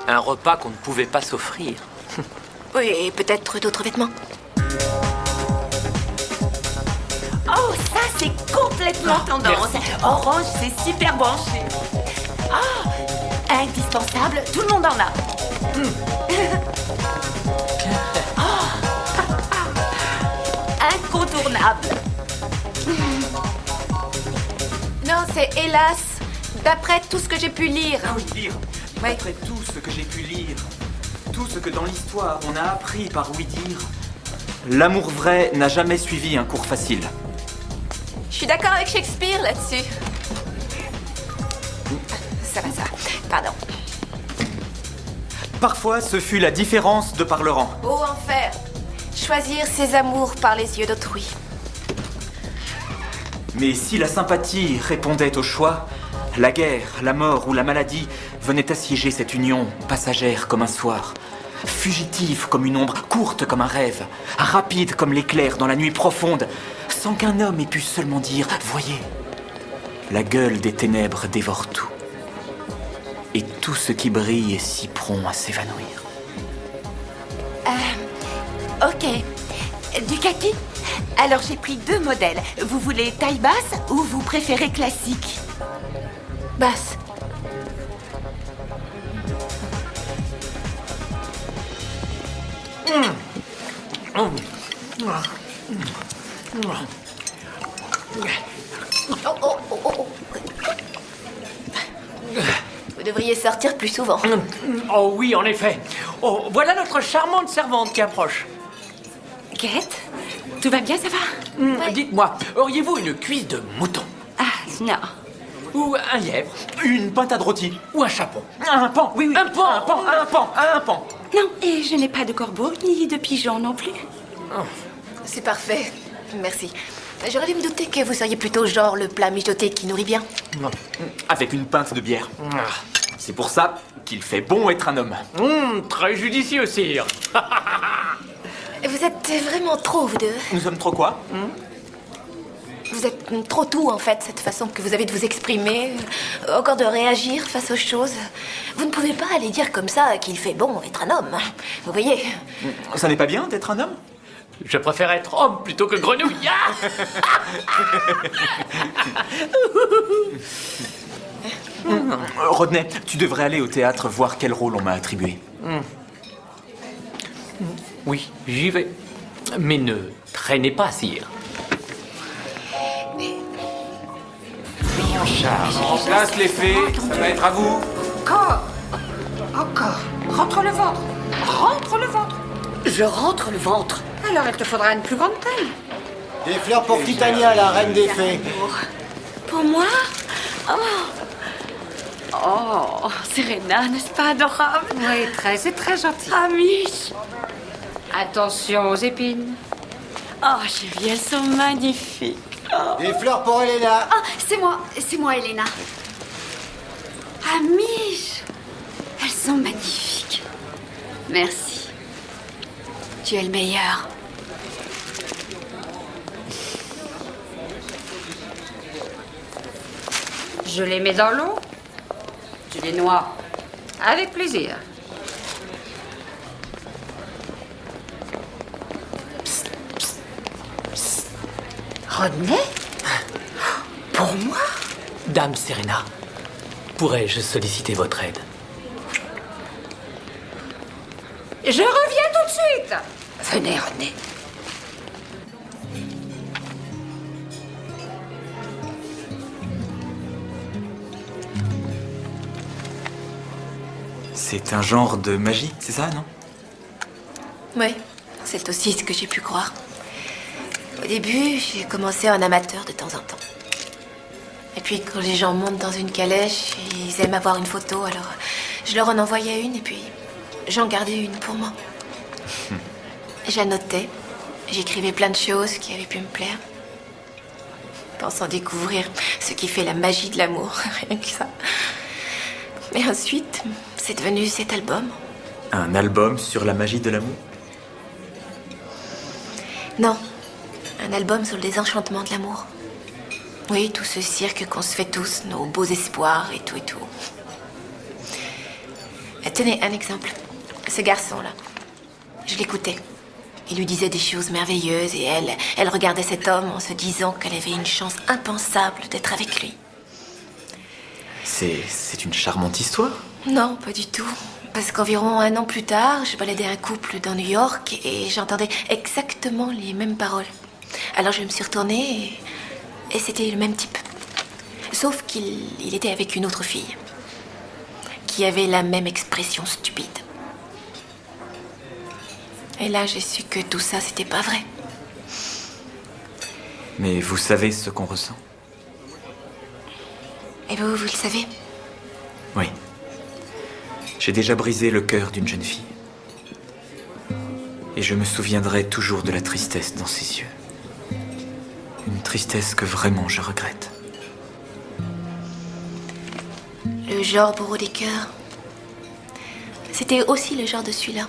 Un repas qu'on ne pouvait pas s'offrir. Oui, et peut-être d'autres vêtements. Oh, ça c'est complètement tendance. merci. Orange, c'est super branché. Oh, indispensable, tout le monde en a. Incontournable. Non, c'est hélas, d'après tout ce que j'ai pu lire. Ah oui, lire. Ouais. Après tout ce que j'ai pu lire, tout ce que dans l'histoire on a appris par oui dire, l'amour vrai n'a jamais suivi un cours facile. Je suis d'accord avec Shakespeare là-dessus. Ça va, pardon. Parfois, ce fut la différence de par le rang. Ô enfer, choisir ses amours par les yeux d'autrui. Mais si la sympathie répondait au choix, la guerre, la mort ou la maladie venaient assiéger cette union, passagère comme un soir, fugitive comme une ombre, courte comme un rêve, rapide comme l'éclair dans la nuit profonde, sans qu'un homme ait pu seulement dire « Voyez, la gueule des ténèbres dévore tout, et tout ce qui brille est si prompt à s'évanouir. » Ok. Du kaki? Alors j'ai pris 2 modèles. Vous voulez taille basse ou vous préférez classique? Basse. Vous devriez sortir plus souvent. Oh oui, en effet. Oh, voilà notre charmante servante qui approche. Kate, tout va bien, ça va? Ouais. Dites-moi, auriez-vous une cuisse de mouton? Ah, non. Ou un lièvre? Une pintade rôtie. Ou un chapon? Un pan, oui, oui. Un pan. Un pan. Non, et je n'ai pas de corbeau ni de pigeon non plus. C'est parfait. Merci. J'aurais dû me douter que vous seriez plutôt genre le plat mijoté qui nourrit bien. Avec une pinte de bière. C'est pour ça qu'il fait bon être un homme. Très judicieux, sire. Vous êtes vraiment trop, vous deux. Nous sommes trop quoi? Vous êtes trop tout, en fait, cette façon que vous avez de vous exprimer, encore de réagir face aux choses. Vous ne pouvez pas aller dire comme ça qu'il fait bon être un homme. Vous voyez? Ça n'est pas bien d'être un homme? Je préfère être homme plutôt que grenouille. Rodney, tu devrais aller au théâtre voir quel rôle on m'a attribué. Oui, j'y vais. Mais ne traînez pas, sire. En place les fées, ça va être à vous. Encore. Rentre le ventre. Rentre le ventre. Je rentre le ventre. Alors il te faudra une plus grande taille. Des fleurs pour Titania, la reine des fées. Pour moi? Oh. Oh, Serena, n'est-ce pas adorable? Oui, c'est très gentil. Ah, Mich. Attention aux épines. Oh, chérie, elles sont magnifiques. Oh. Des fleurs pour Elena. Ah, c'est moi, Elena. Ah, Mich. Elles sont magnifiques. Merci. Tu es le meilleur. Je les mets dans l'eau. Tu les noies. Avec plaisir. Psst, psst, psst. Rodney? Pour moi? Dame Serena, pourrais-je solliciter votre aide? Je reviens tout de suite. Venez, Rodney. C'est un genre de magie, c'est ça, non? Oui, c'est aussi ce que j'ai pu croire. Au début, j'ai commencé en amateur de temps en temps. Et puis, quand les gens montent dans une calèche, ils aiment avoir une photo, alors je leur en envoyais une et puis j'en gardais une pour moi. J'annotais, j'écrivais plein de choses qui avaient pu me plaire. Pensant découvrir ce qui fait la magie de l'amour, rien que ça. Mais ensuite, c'est devenu cet album. Un album sur la magie de l'amour? Non, un album sur le désenchantement de l'amour. Oui, tout ce cirque qu'on se fait tous, nos beaux espoirs et tout et tout. Tenez, un exemple. Ce garçon-là, je l'écoutais. Il lui disait des choses merveilleuses et elle regardait cet homme en se disant qu'elle avait une chance impensable d'être avec lui. C'est une charmante histoire? Non, pas du tout. Parce qu'environ 1 an plus tard, je baladais un couple dans New York et j'entendais exactement les mêmes paroles. Alors je me suis retournée et c'était le même type. Sauf qu'il était avec une autre fille qui avait la même expression stupide. Et là, j'ai su que tout ça, c'était pas vrai. Mais vous savez ce qu'on ressent? Et vous le savez? Oui. J'ai déjà brisé le cœur d'une jeune fille. Et je me souviendrai toujours de la tristesse dans ses yeux. Une tristesse que vraiment je regrette. Le genre bourreau des cœurs. C'était aussi le genre de celui-là.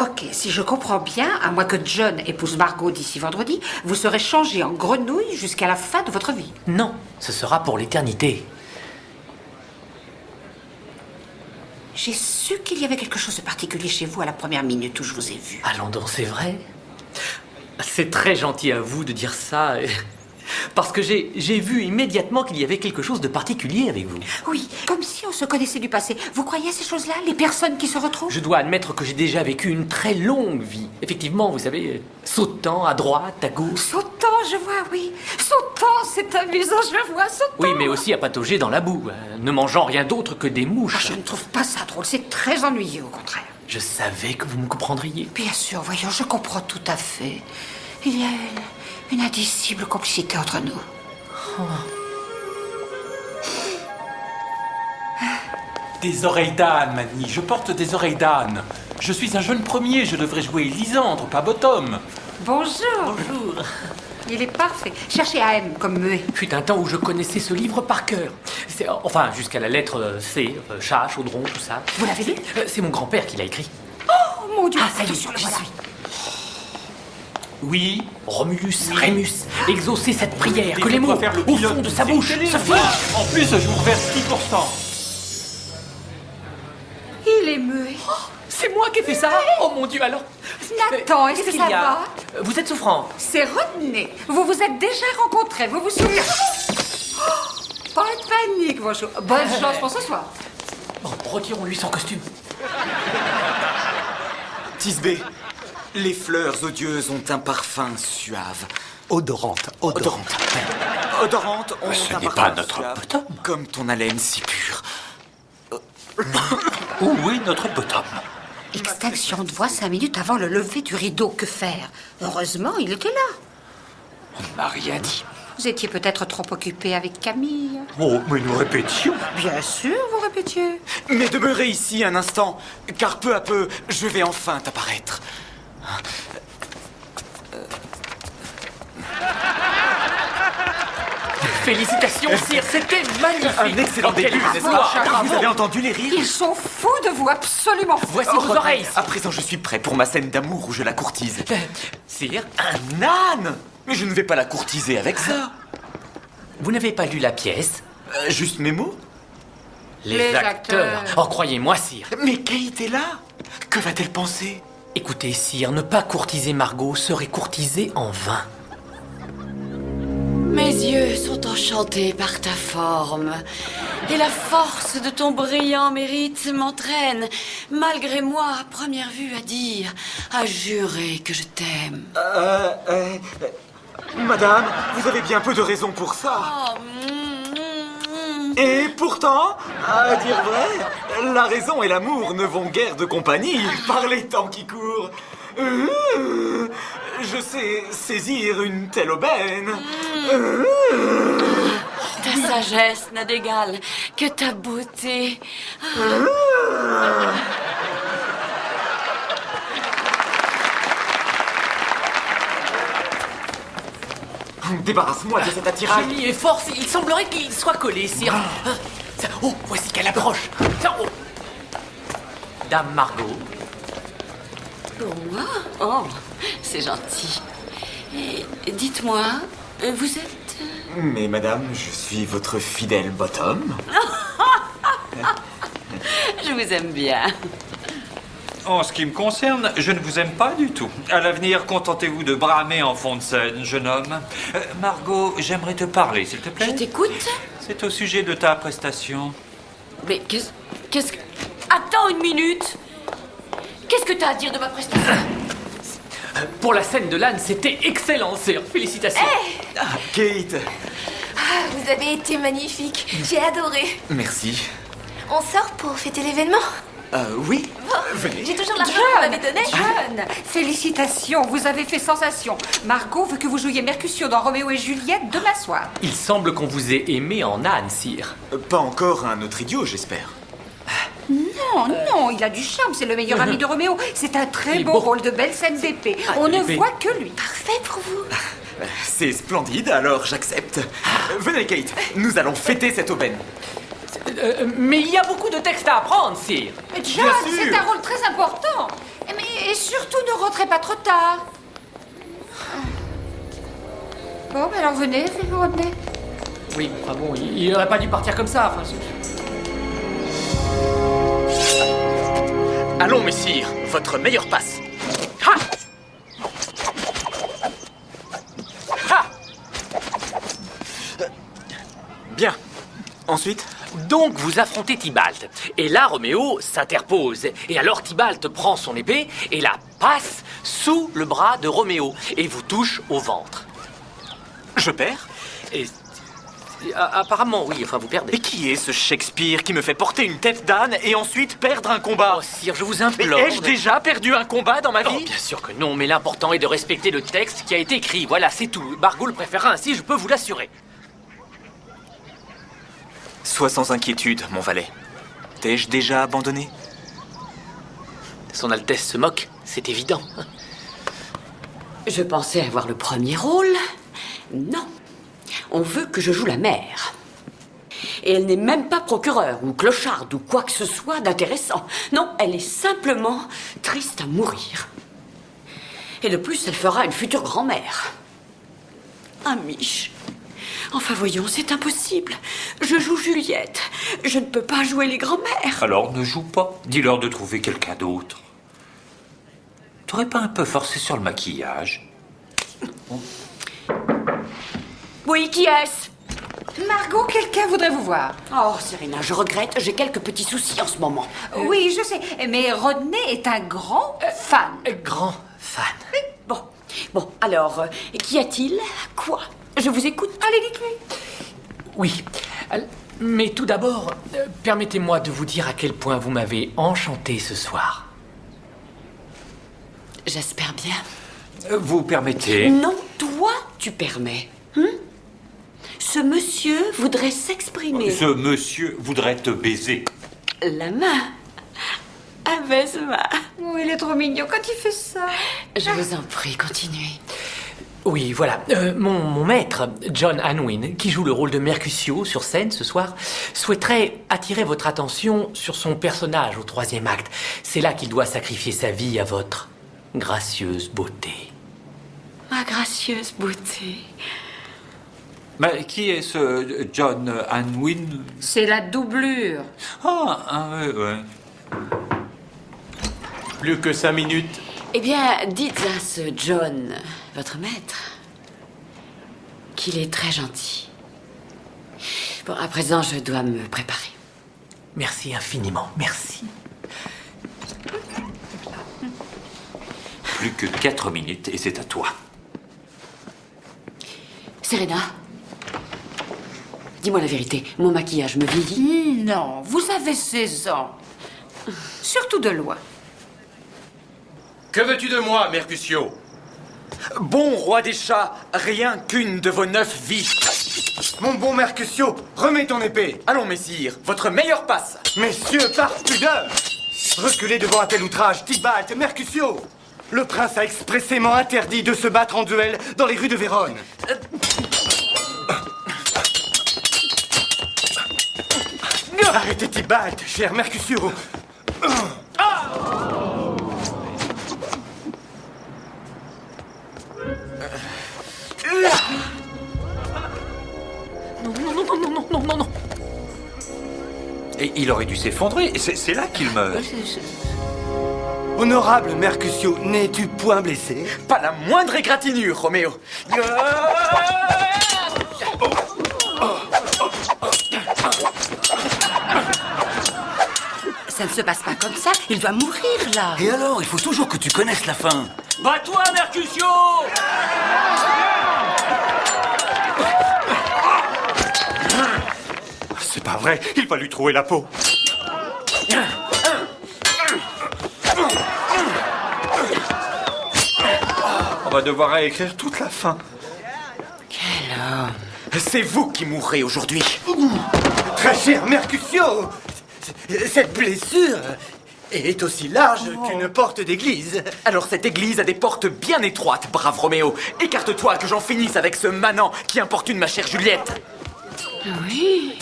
Ok, si je comprends bien, à moins que John épouse Margot d'ici vendredi, vous serez changé en grenouille jusqu'à la fin de votre vie. Non, ce sera pour l'éternité. J'ai su qu'il y avait quelque chose de particulier chez vous à la première minute où je vous ai vu. Allons donc, c'est vrai? C'est très gentil à vous de dire ça. Parce que j'ai vu immédiatement qu'il y avait quelque chose de particulier avec vous. Oui, comme si on se connaissait du passé. Vous croyez à ces choses-là, les personnes qui se retrouvent? Je dois admettre que j'ai déjà vécu une très longue vie. Effectivement, vous savez, sautant à droite, à gauche. Sautant, je vois, oui. Sautant, c'est amusant, je vois, sautant. Oui, mais aussi à patauger dans la boue, ne mangeant rien d'autre que des mouches. Ah, je ne trouve pas ça drôle, c'est très ennuyeux, au contraire. Je savais que vous me comprendriez. Bien sûr, voyons, je comprends tout à fait. Il y a une indicible complicité entre nous. Oh. Des oreilles d'âne, Manny. Je porte des oreilles d'âne. Je suis un jeune premier, je devrais jouer Lysandre, pas Bottom. Bonjour. Bonjour. Il est parfait. Cherchez AM comme muet. Fut un temps où je connaissais ce livre par cœur. Enfin, jusqu'à la lettre C, chat, chaudron, tout ça. Vous l'avez lu? C'est mon grand-père qui l'a écrit. Oh, mon Dieu. Ah, ça y est, sur le j'y voilà. suis. Oui, Romulus, Rémus, exaucez cette prière, que les mots au fond de sa bouche se fichent. En plus, je vous reverse 10%. Il est muet. Oh, c'est moi qui ai fait ça? Oh mon Dieu, alors. Nathan, est-ce que qu'il ça y a? va? Vous êtes souffrant? C'est Rodney. Vous vous êtes déjà rencontrés, vous vous souvenez? Oh, pas de panique, mon chou. Bonne chance pour ce soir. Bon, retirons-lui son costume. Tisbé, les fleurs odieuses ont un parfum suave. Odorante. Odorante, ont Ce un n'est parfum pas notre suave, Bottom. comme ton haleine si pure. Oh oui, notre Bottom. Extinction de voix 5 minutes avant le lever du rideau. Que faire? Heureusement, il était là. On ne m'a rien dit. Vous étiez peut-être trop occupé avec Camille. Oh, mais nous répétions. Bien sûr, vous répétiez. Mais demeurez ici un instant, car peu à peu, je vais enfin t'apparaître. Félicitations, sire, c'était magnifique. Un excellent Quelle début, n'est-ce histoire, pas? bravo. Vous avez entendu les rires? Ils sont fous de vous, absolument fous. Voici vos oreilles. À présent, je suis prêt pour ma scène d'amour où je la courtise. Sire, Un âne? Mais je ne vais pas la courtiser avec ça. vous n'avez pas lu la pièce? Juste mes mots? Les acteurs. Oh, croyez-moi, sire. Mais Kate est là. Que va-t-elle penser? Écoutez, sire, ne pas courtiser Margot serait courtiser en vain. Mes yeux sont enchantés par ta forme. Et la force de ton brillant mérite m'entraîne, malgré moi, à première vue, à dire, à jurer que je t'aime. Madame, vous avez bien peu de raisons pour ça. Oh, Et pourtant, à dire vrai, la raison et l'amour ne vont guère de compagnie par les temps qui courent. Je sais saisir une telle aubaine. Ta sagesse n'a d'égal que ta beauté. Débarrasse-moi de cet attirail. Je m'y efforce, il semblerait qu'il soit collé, sire. Oh, voici qu'elle approche. Tiens, oh. Dame Margot. Pour moi? Oh, c'est gentil. Et dites-moi, vous êtes... Mais madame, je suis votre fidèle bottom. Je vous aime bien. En ce qui me concerne, je ne vous aime pas du tout. À l'avenir, contentez-vous de bramer en fond de scène, jeune homme. Margot, j'aimerais te parler, s'il te plaît. Je t'écoute. C'est au sujet de ta prestation. Mais qu'est-ce que... Attends une minute. Qu'est-ce que t'as à dire de ma prestation? Pour la scène de l'âne, c'était excellent, sire. Félicitations. Kate. Ah, vous avez été magnifique. J'ai adoré. Merci. On sort pour fêter l'événement? Oui. Bon, Venez. j'ai toujours l'argent qu'on m'avait donné. John, félicitations, vous avez fait sensation. Margot veut que vous jouiez Mercutio dans Roméo et Juliette demain soir. Il semble qu'on vous ait aimé en âne, sire. Pas encore un autre idiot, j'espère. Non, il a du charme, c'est le meilleur ami de Roméo. C'est un très Il est beau beau. rôle de belles scènes d'épée. On ne l'épée. voit que lui. Parfait pour vous. C'est splendide, alors j'accepte. Venez, Kate. Nous allons fêter cette aubaine. Mais il y a beaucoup de textes à apprendre, sire. Mais John, Bien sûr. c'est un rôle très important. Mais surtout, ne rentrez pas trop tard. Bon, ben alors venez, Rodney. Oui, enfin bon, il n'aurait pas dû partir comme ça. Enfin, Allons, messire, votre meilleure passe. Ha! Ha! Bien. Ensuite? Donc vous affrontez Tybalt. Et là, Roméo s'interpose. Et alors Tybalt prend son épée et la passe sous le bras de Roméo et vous touche au ventre. Je perds? Et apparemment, oui, enfin vous perdez. Mais qui est ce Shakespeare qui me fait porter une tête d'âne et ensuite perdre un combat? Oh, sire, je vous Mais implore. ai-je déjà perdu un combat dans ma vie? Oh, bien sûr que non, mais l'important est de respecter le texte qui a été écrit. Voilà, c'est tout. Margot le préférera ainsi, je peux vous l'assurer. Sois sans inquiétude, mon valet. T'ai-je déjà abandonné? Son Altesse se moque, c'est évident. Je pensais avoir le premier rôle. Non. On veut que je joue la mère. Et elle n'est même pas procureure ou clocharde ou quoi que ce soit d'intéressant. Non, elle est simplement triste à mourir. Et de plus, elle fera une future grand-mère. Un Mich. Enfin voyons, c'est impossible. Je joue Juliette. Je ne peux pas jouer les grands-mères. Alors ne joue pas. Dis-leur de trouver quelqu'un d'autre. T'aurais pas un peu forcé sur le maquillage? Oui, qui est-ce? Margot, quelqu'un voudrait vous voir. Oh, Serena, je regrette, j'ai quelques petits soucis en ce moment. Oui, je sais, mais Rodney est un grand fan. Grand fan. Bon, alors, qu'y a-t-il? Quoi? Je vous écoute. Allez, dites-lui. Oui, mais tout d'abord, permettez-moi de vous dire à quel point vous m'avez enchanté ce soir. J'espère bien. Vous permettez? Non, toi, tu permets. Ce monsieur voudrait s'exprimer. Ce monsieur voudrait te baiser. La main. Un baise-moi. Oh, il est trop mignon quand il fait ça. Je vous en prie, continuez. Oui, voilà. Mon maître, John Anwin, qui joue le rôle de Mercutio sur scène ce soir, souhaiterait attirer votre attention sur son personnage au 3e acte. C'est là qu'il doit sacrifier sa vie à votre gracieuse beauté. Ma gracieuse beauté. Mais qui est ce John Anwin? C'est la doublure. Ouais. Plus que 5 minutes. Eh bien, dites à ce John, votre maître, qu'il est très gentil. Bon, à présent, je dois me préparer. Merci infiniment, merci. Plus que 4 minutes et c'est à toi. Serena, dis-moi la vérité, mon maquillage me vieillit? Non, vous avez 16 ans. Surtout de loin. Que veux-tu de moi, Mercutio? Bon roi des chats, rien qu'une de vos 9 vies. Mon bon Mercutio, remets ton épée. Allons, messire, votre meilleure passe. Messieurs, par pudeur, reculez devant un tel outrage, Tybalt, Mercutio. Le prince a expressément interdit de se battre en duel dans les rues de Vérone. Arrêtez Tybalt, cher Mercutio. Non. Et il aurait dû s'effondrer. C'est là qu'il meurt. Honorable Mercutio, n'es-tu point blessé? Pas la moindre égratignure, Roméo. Ça ne se passe pas comme ça. Il doit mourir, là. Et alors, il faut toujours que tu connaisses la fin. Bats-toi, Mercutio! C'est pas vrai, il va lui trouver la peau. On va devoir réécrire toute la fin. Quel homme. C'est vous qui mourrez aujourd'hui. Très cher Mercutio, cette blessure est aussi large qu'une porte d'église. Alors cette église a des portes bien étroites, brave Roméo. Écarte-toi que j'en finisse avec ce manant qui importune ma chère Juliette. Oui.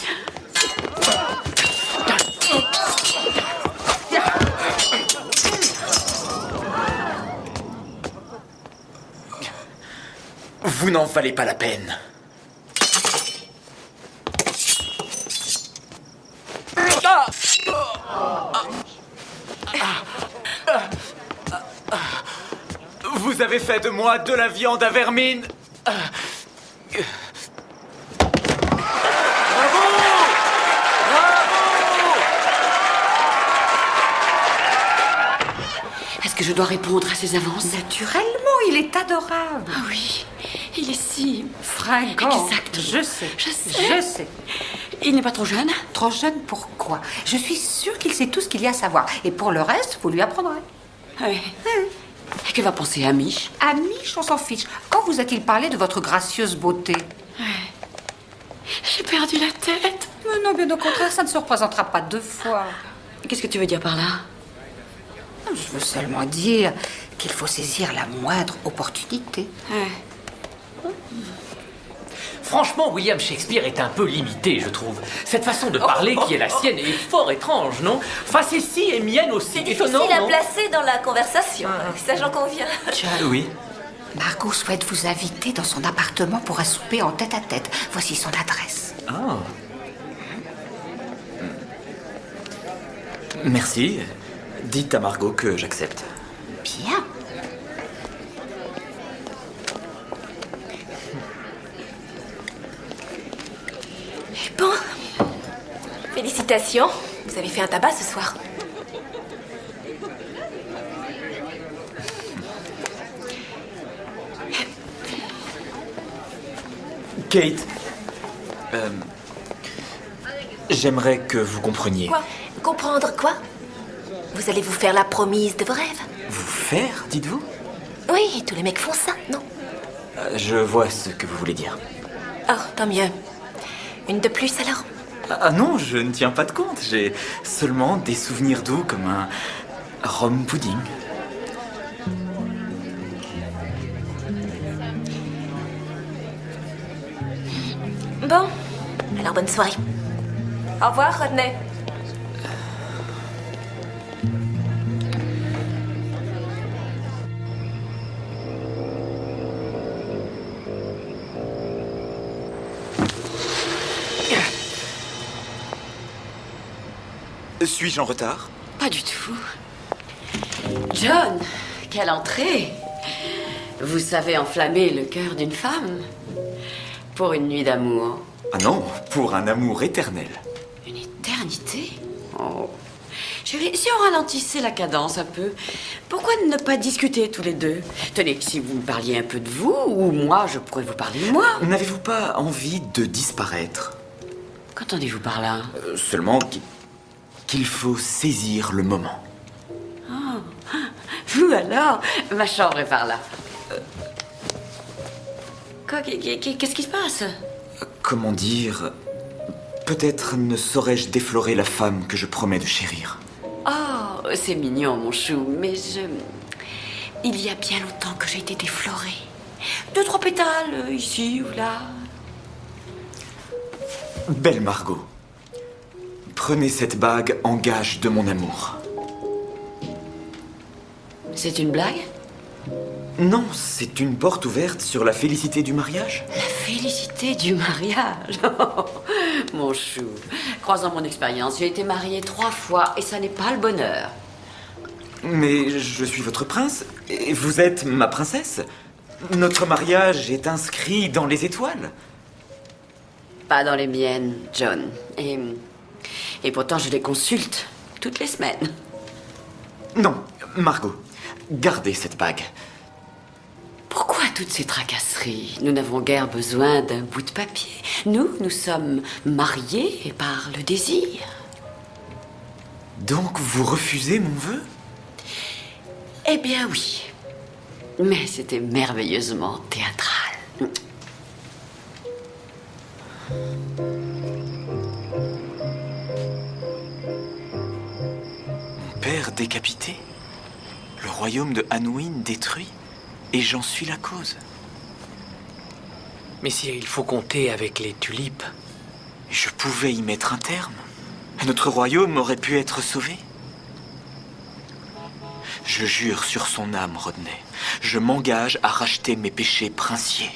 Vous n'en valez pas la peine. Vous avez fait de moi de la viande à vermine. Est-ce que je dois répondre à ses avances? Naturellement, il est adorable. Ah oui, il est si... Fringant. Exactement. Je sais. Je sais. Il n'est pas trop jeune? Trop jeune, pourquoi? Je suis sûre qu'il sait tout ce qu'il y a à savoir. Et pour le reste, vous lui apprendrez. Oui. Et que va penser Amish? Amish, on s'en fiche. Quand vous a-t-il parlé de votre gracieuse beauté? J'ai perdu la tête. Mais non, bien au contraire, ça ne se représentera pas 2 fois. Qu'est-ce que tu veux dire par là? Je veux seulement dire qu'il faut saisir la moindre opportunité. Franchement, William Shakespeare est un peu limité, je trouve. Cette façon de parler qui est la sienne est fort étrange, non? Facétie et mienne aussi. C'est difficile à placer dans la conversation. Ça, j'en conviens. Oui. Margot souhaite vous inviter dans son appartement pour un souper en tête-à-tête. Voici son adresse. Merci. Dites à Margot que j'accepte. Bien. Bon. Félicitations. Vous avez fait un tabac ce soir. Kate. J'aimerais que vous compreniez. Quoi? Comprendre quoi? Vous allez vous faire la promise de vos rêves. Vous faire, dites-vous? Oui, tous les mecs font ça, non? Je vois ce que vous voulez dire. Oh, tant mieux. Une de plus alors? Ah non, je ne tiens pas de compte. J'ai seulement des souvenirs doux comme un rhum pudding. Bon, alors bonne soirée. Au revoir, Rodney. Suis-je en retard? Pas du tout. John, quelle entrée! Vous savez enflammer le cœur d'une femme pour une nuit d'amour. Ah non, pour un amour éternel. Une éternité? Oh. Chérie, si on ralentissait la cadence un peu, pourquoi ne pas discuter tous les deux? Tenez, si vous me parliez un peu de vous, ou moi, je pourrais vous parler de moi. N'avez-vous pas envie de disparaître? Qu'entendez-vous par là? Seulement qu'il faut saisir le moment. Oh. Vous alors? Ma chambre est par là. Quoi, qu'est-ce qui se passe? Comment dire? Peut-être ne saurais-je déflorer la femme que je promets de chérir. Oh, c'est mignon, mon chou, mais il y a bien longtemps que j'ai été déflorée. 2-3 pétales, ici ou là. Belle Margot, prenez cette bague en gage de mon amour. C'est une blague? Non, c'est une porte ouverte sur la félicité du mariage. La félicité du mariage? Mon chou, croisant mon expérience, j'ai été mariée 3 fois et ça n'est pas le bonheur. Mais je suis votre prince et vous êtes ma princesse. Notre mariage est inscrit dans les étoiles. Pas dans les miennes, John. Et pourtant, je les consulte toutes les semaines. Non, Margot, gardez cette bague. Pourquoi toutes ces tracasseries? Nous n'avons guère besoin d'un bout de papier. Nous sommes mariés par le désir. Donc vous refusez mon vœu? Eh bien oui. Mais c'était merveilleusement théâtral. Mon père décapité? Le royaume de Anouin détruit? Et j'en suis la cause. Messire, il faut compter avec les tulipes. Je pouvais y mettre un terme. Notre royaume aurait pu être sauvé. Je jure sur son âme, Rodney. Je m'engage à racheter mes péchés princiers,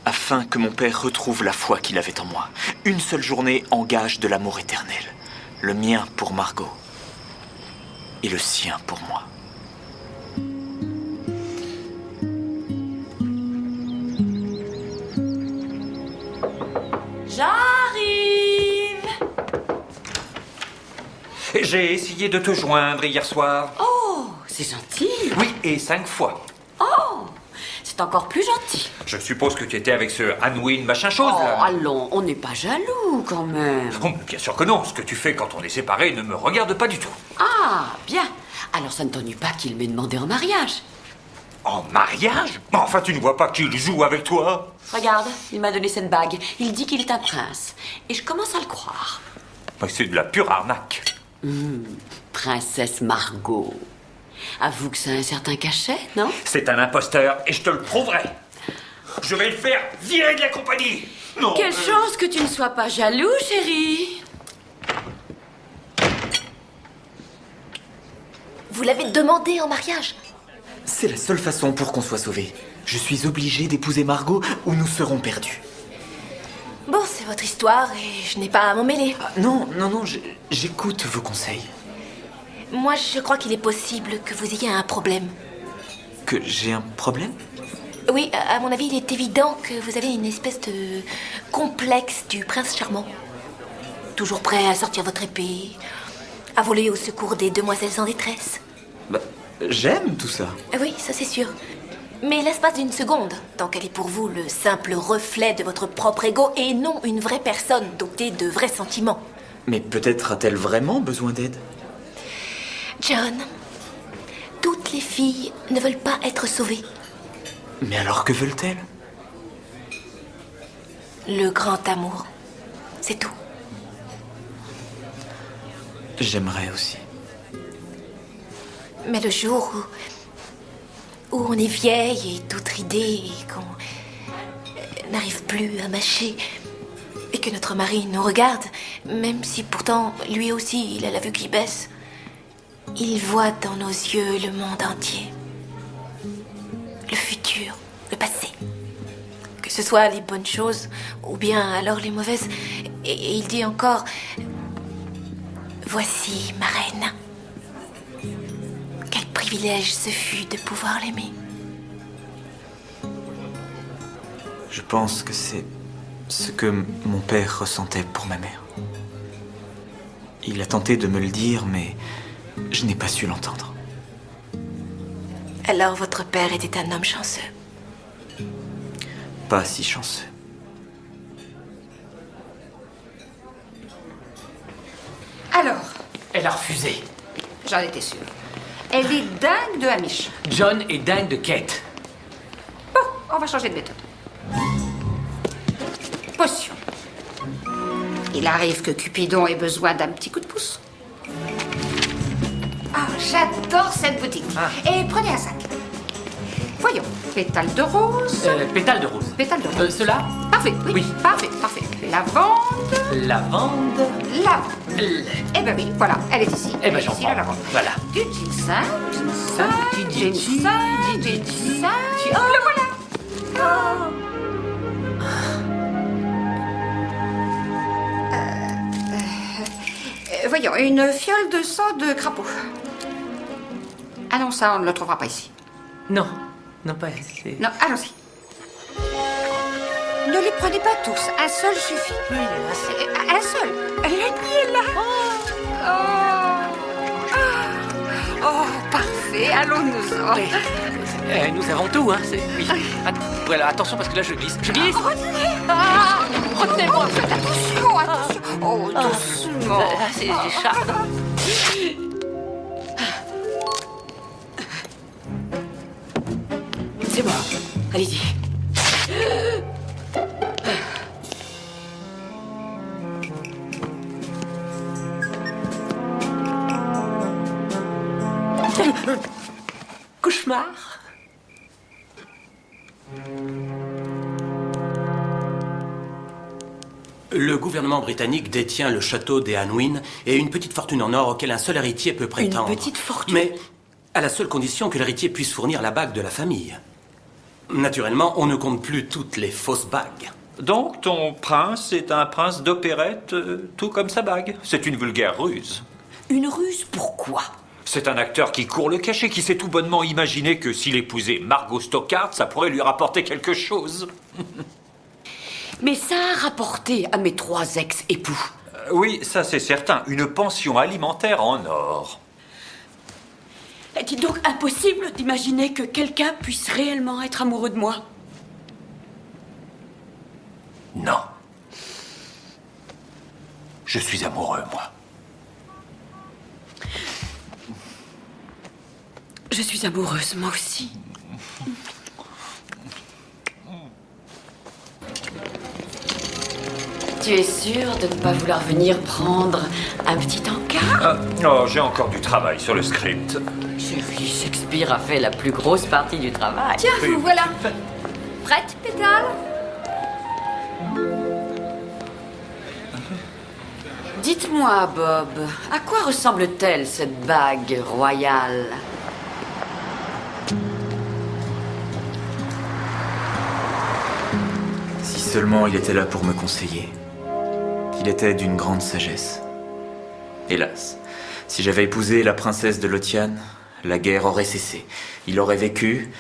afin que mon père retrouve la foi qu'il avait en moi. Une seule journée en gage de l'amour éternel. Le mien pour Margot. Et le sien pour moi. J'arrive! J'ai essayé de te joindre hier soir. Oh, c'est gentil. Oui, et 5 fois. Oh, c'est encore plus gentil. Je suppose que tu étais avec ce Anouin machin chose, Oh, là. allons, on n'est pas jaloux, quand même. Oh, mais bien sûr que non. Ce que tu fais quand on est séparés ne me regarde pas du tout. Ah, bien. Alors ça ne t'ennuie pas qu'il m'ait demandé en mariage? En mariage? Enfin, tu ne vois pas qu'il joue avec toi? Regarde, il m'a donné cette bague. Il dit qu'il est un prince. Et je commence à le croire. Mais c'est de la pure arnaque. Princesse Margot. Avoue que ça a un certain cachet, non? C'est un imposteur et je te le prouverai. Je vais le faire virer de la compagnie. Non. Quelle chance que tu ne sois pas jaloux, chérie. Vous l'avez demandé en mariage? C'est la seule façon pour qu'on soit sauvé. Je suis obligé d'épouser Margot ou nous serons perdus. Bon, c'est votre histoire et je n'ai pas à m'en mêler. Ah, non, j'écoute vos conseils. Moi, je crois qu'il est possible que vous ayez un problème. Que j'ai un problème? Oui, à mon avis, il est évident que vous avez une espèce de complexe du prince charmant. Toujours prêt à sortir votre épée, à voler au secours des demoiselles en détresse. Bah, j'aime tout ça. Oui, ça c'est sûr. Mais l'espace d'une seconde, tant qu'elle est pour vous le simple reflet de votre propre ego et non une vraie personne dotée de vrais sentiments. Mais peut-être a-t-elle vraiment besoin d'aide? John, toutes les filles ne veulent pas être sauvées. Mais alors que veulent-elles? Le grand amour. c'est tout. J'aimerais aussi. Mais le jour où on est vieille et toute ridée et qu'on n'arrive plus à mâcher et que notre mari nous regarde, même si pourtant lui aussi il a la vue qui baisse, il voit dans nos yeux le monde entier. Le futur, le passé. Que ce soit les bonnes choses ou bien alors les mauvaises. Et il dit encore: voici ma reine. Quel privilège ce fut de pouvoir l'aimer. Je pense que c'est ce que mon père ressentait pour ma mère. Il a tenté de me le dire, mais je n'ai pas su l'entendre. Alors votre père était un homme chanceux. Pas si chanceux. Alors, Elle a refusé. j'en étais sûre. Elle est dingue de Hamish. John est dingue de Kate. Bon, on va changer de méthode. Potion. Il arrive que Cupidon ait besoin d'un petit coup de pouce. Ah, j'adore cette boutique. Et prenez un sac. Voyons, pétales de rose. Pétale de rose. Pétales de rose. Cela Parfait, oui. Parfait, parfait. Lavande. Lavande. Lavande. Eh ben oui, voilà, elle est ici. Eh ben j'en Ici, prends. la lavande. Voilà. Du ginseng, Du ginseng. Le voilà. Voyons, une fiole de sang de crapaud. Ah non, ça, on ne le trouvera pas ici. Non, non pas ici. Non, allons-y. Ne les prenez pas tous, un seul suffit. Oui, il est là. Un seul. La nuit est là. Oh, parfait, allons-nous-en. Nous avons tout, hein. Oui. Voilà, attention parce que là je glisse. Je glisse. Retenez-moi. Faites attention, attention. Oh, doucement. J'échappe. C'est bon, allez-y. Cauchemar. Le gouvernement britannique détient le château des Hanwyn et une petite fortune en or auquel un seul héritier peut prétendre. Une petite fortune. Mais à la seule condition que l'héritier puisse fournir la bague de la famille. Naturellement, on ne compte plus toutes les fausses bagues. Donc ton prince est un prince d'opérette, tout comme sa bague. C'est une vulgaire ruse. Une ruse, pourquoi? C'est un acteur qui court le cachet, qui s'est tout bonnement imaginé que s'il épousait Margot Stockard, ça pourrait lui rapporter quelque chose. Mais ça a rapporté à mes 3 ex-époux. Oui, ça c'est certain. Une pension alimentaire en or. Est-il donc impossible d'imaginer que quelqu'un puisse réellement être amoureux de moi? Non. Je suis amoureux, moi. Je suis amoureuse, moi aussi. Tu es sûr de ne pas vouloir venir prendre un petit encart? Oh, j'ai encore du travail sur le script. Chérie, Shakespeare a fait la plus grosse partie du travail. Tiens, vous voilà. Prête, Pétale? Dites-moi, Bob, à quoi ressemble-t-elle cette bague royale? Si seulement il était là pour me conseiller. Il était d'une grande sagesse. Hélas, si j'avais épousé la princesse de Lothian, la guerre aurait cessé. Il aurait vécu,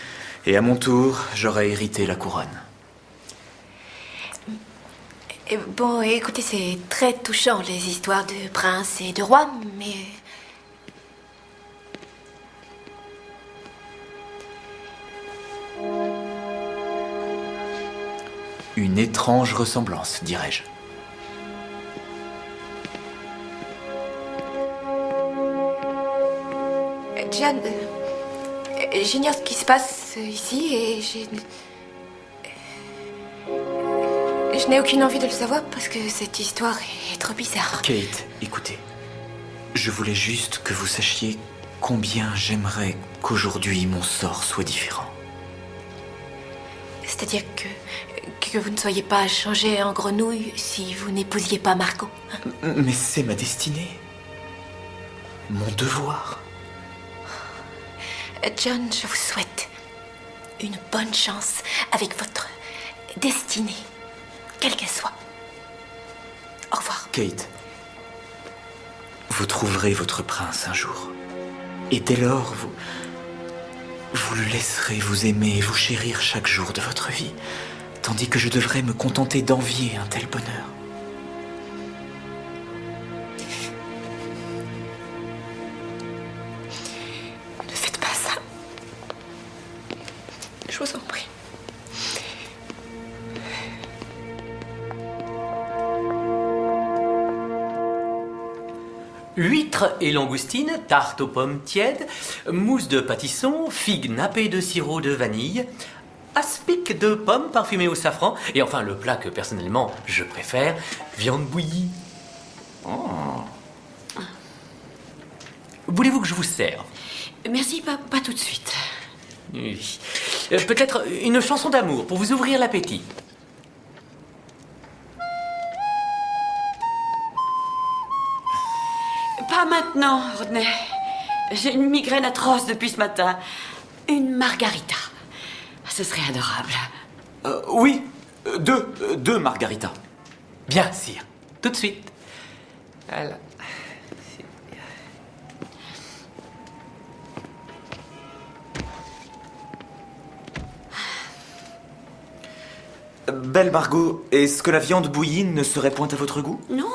et à mon tour, j'aurais hérité la couronne. Bon, écoutez, c'est très touchant, les histoires de princes et de rois, mais... Une étrange ressemblance, dirais-je. Jan, j'ignore ce qui se passe ici et Je n'ai aucune envie de le savoir parce que cette histoire est trop bizarre. Kate, écoutez. Je voulais juste que vous sachiez combien j'aimerais qu'aujourd'hui mon sort soit différent. C'est-à-dire que vous ne soyez pas changé en grenouille si vous n'épousiez pas Margot. Mais c'est ma destinée. Mon devoir. John, je vous souhaite une bonne chance avec votre destinée, quelle qu'elle soit. Au revoir. Kate, vous trouverez votre prince un jour. Et dès lors, vous le laisserez vous aimer et vous chérir chaque jour de votre vie, tandis que je devrais me contenter d'envier un tel bonheur. Ne faites pas ça. Je vous en prie. Huîtres et langoustines, tarte aux pommes tièdes, mousse de pâtisson, figues nappées de sirop de vanille, aspic de pommes parfumées au safran, et enfin le plat que personnellement je préfère, viande bouillie. Voulez-vous que je vous serve? Merci, pas tout de suite. Oui. Peut-être une chanson d'amour pour vous ouvrir l'appétit. Pas maintenant, Rodney. J'ai une migraine atroce depuis ce matin. Une margarita. Ce serait adorable. Oui, deux margaritas. Bien, sire. Tout de suite. Voilà. Belle Margot, est-ce que la viande bouillie ne serait point à votre goût? Non,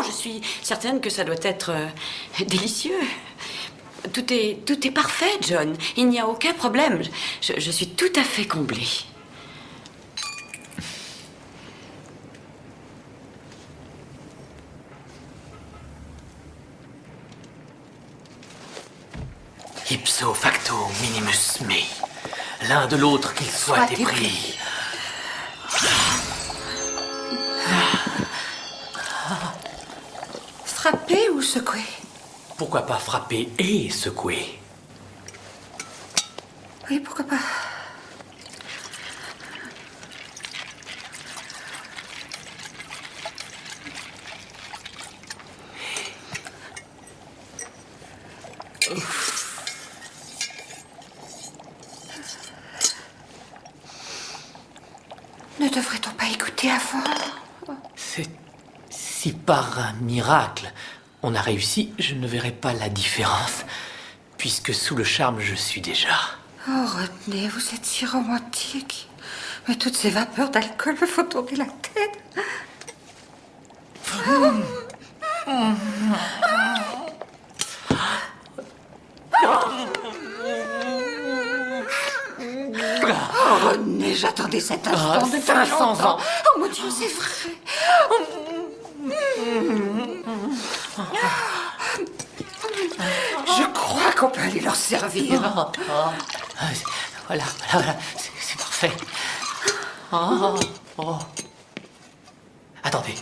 je suis certaine que ça doit être délicieux. Tout est parfait, John. Il n'y a aucun problème. Je suis tout à fait comblée. Ipso facto minimus mei. L'un de l'autre qu'il soit épris. Frapper ou secouer? Pourquoi pas frapper et secouer? Oui, pourquoi pas. Ne devrait-on pas écouter avant? Si par un miracle on a réussi, je ne verrai pas la différence, puisque sous le charme je suis déjà. Oh, Rodney, vous êtes si romantique. Mais toutes ces vapeurs d'alcool me font tourner la tête. Oh, Rodney, j'attendais cet instant depuis 500 ans. Oh mon Dieu, c'est vrai. Je crois qu'on peut aller leur servir. Voilà, c'est parfait. Attendez.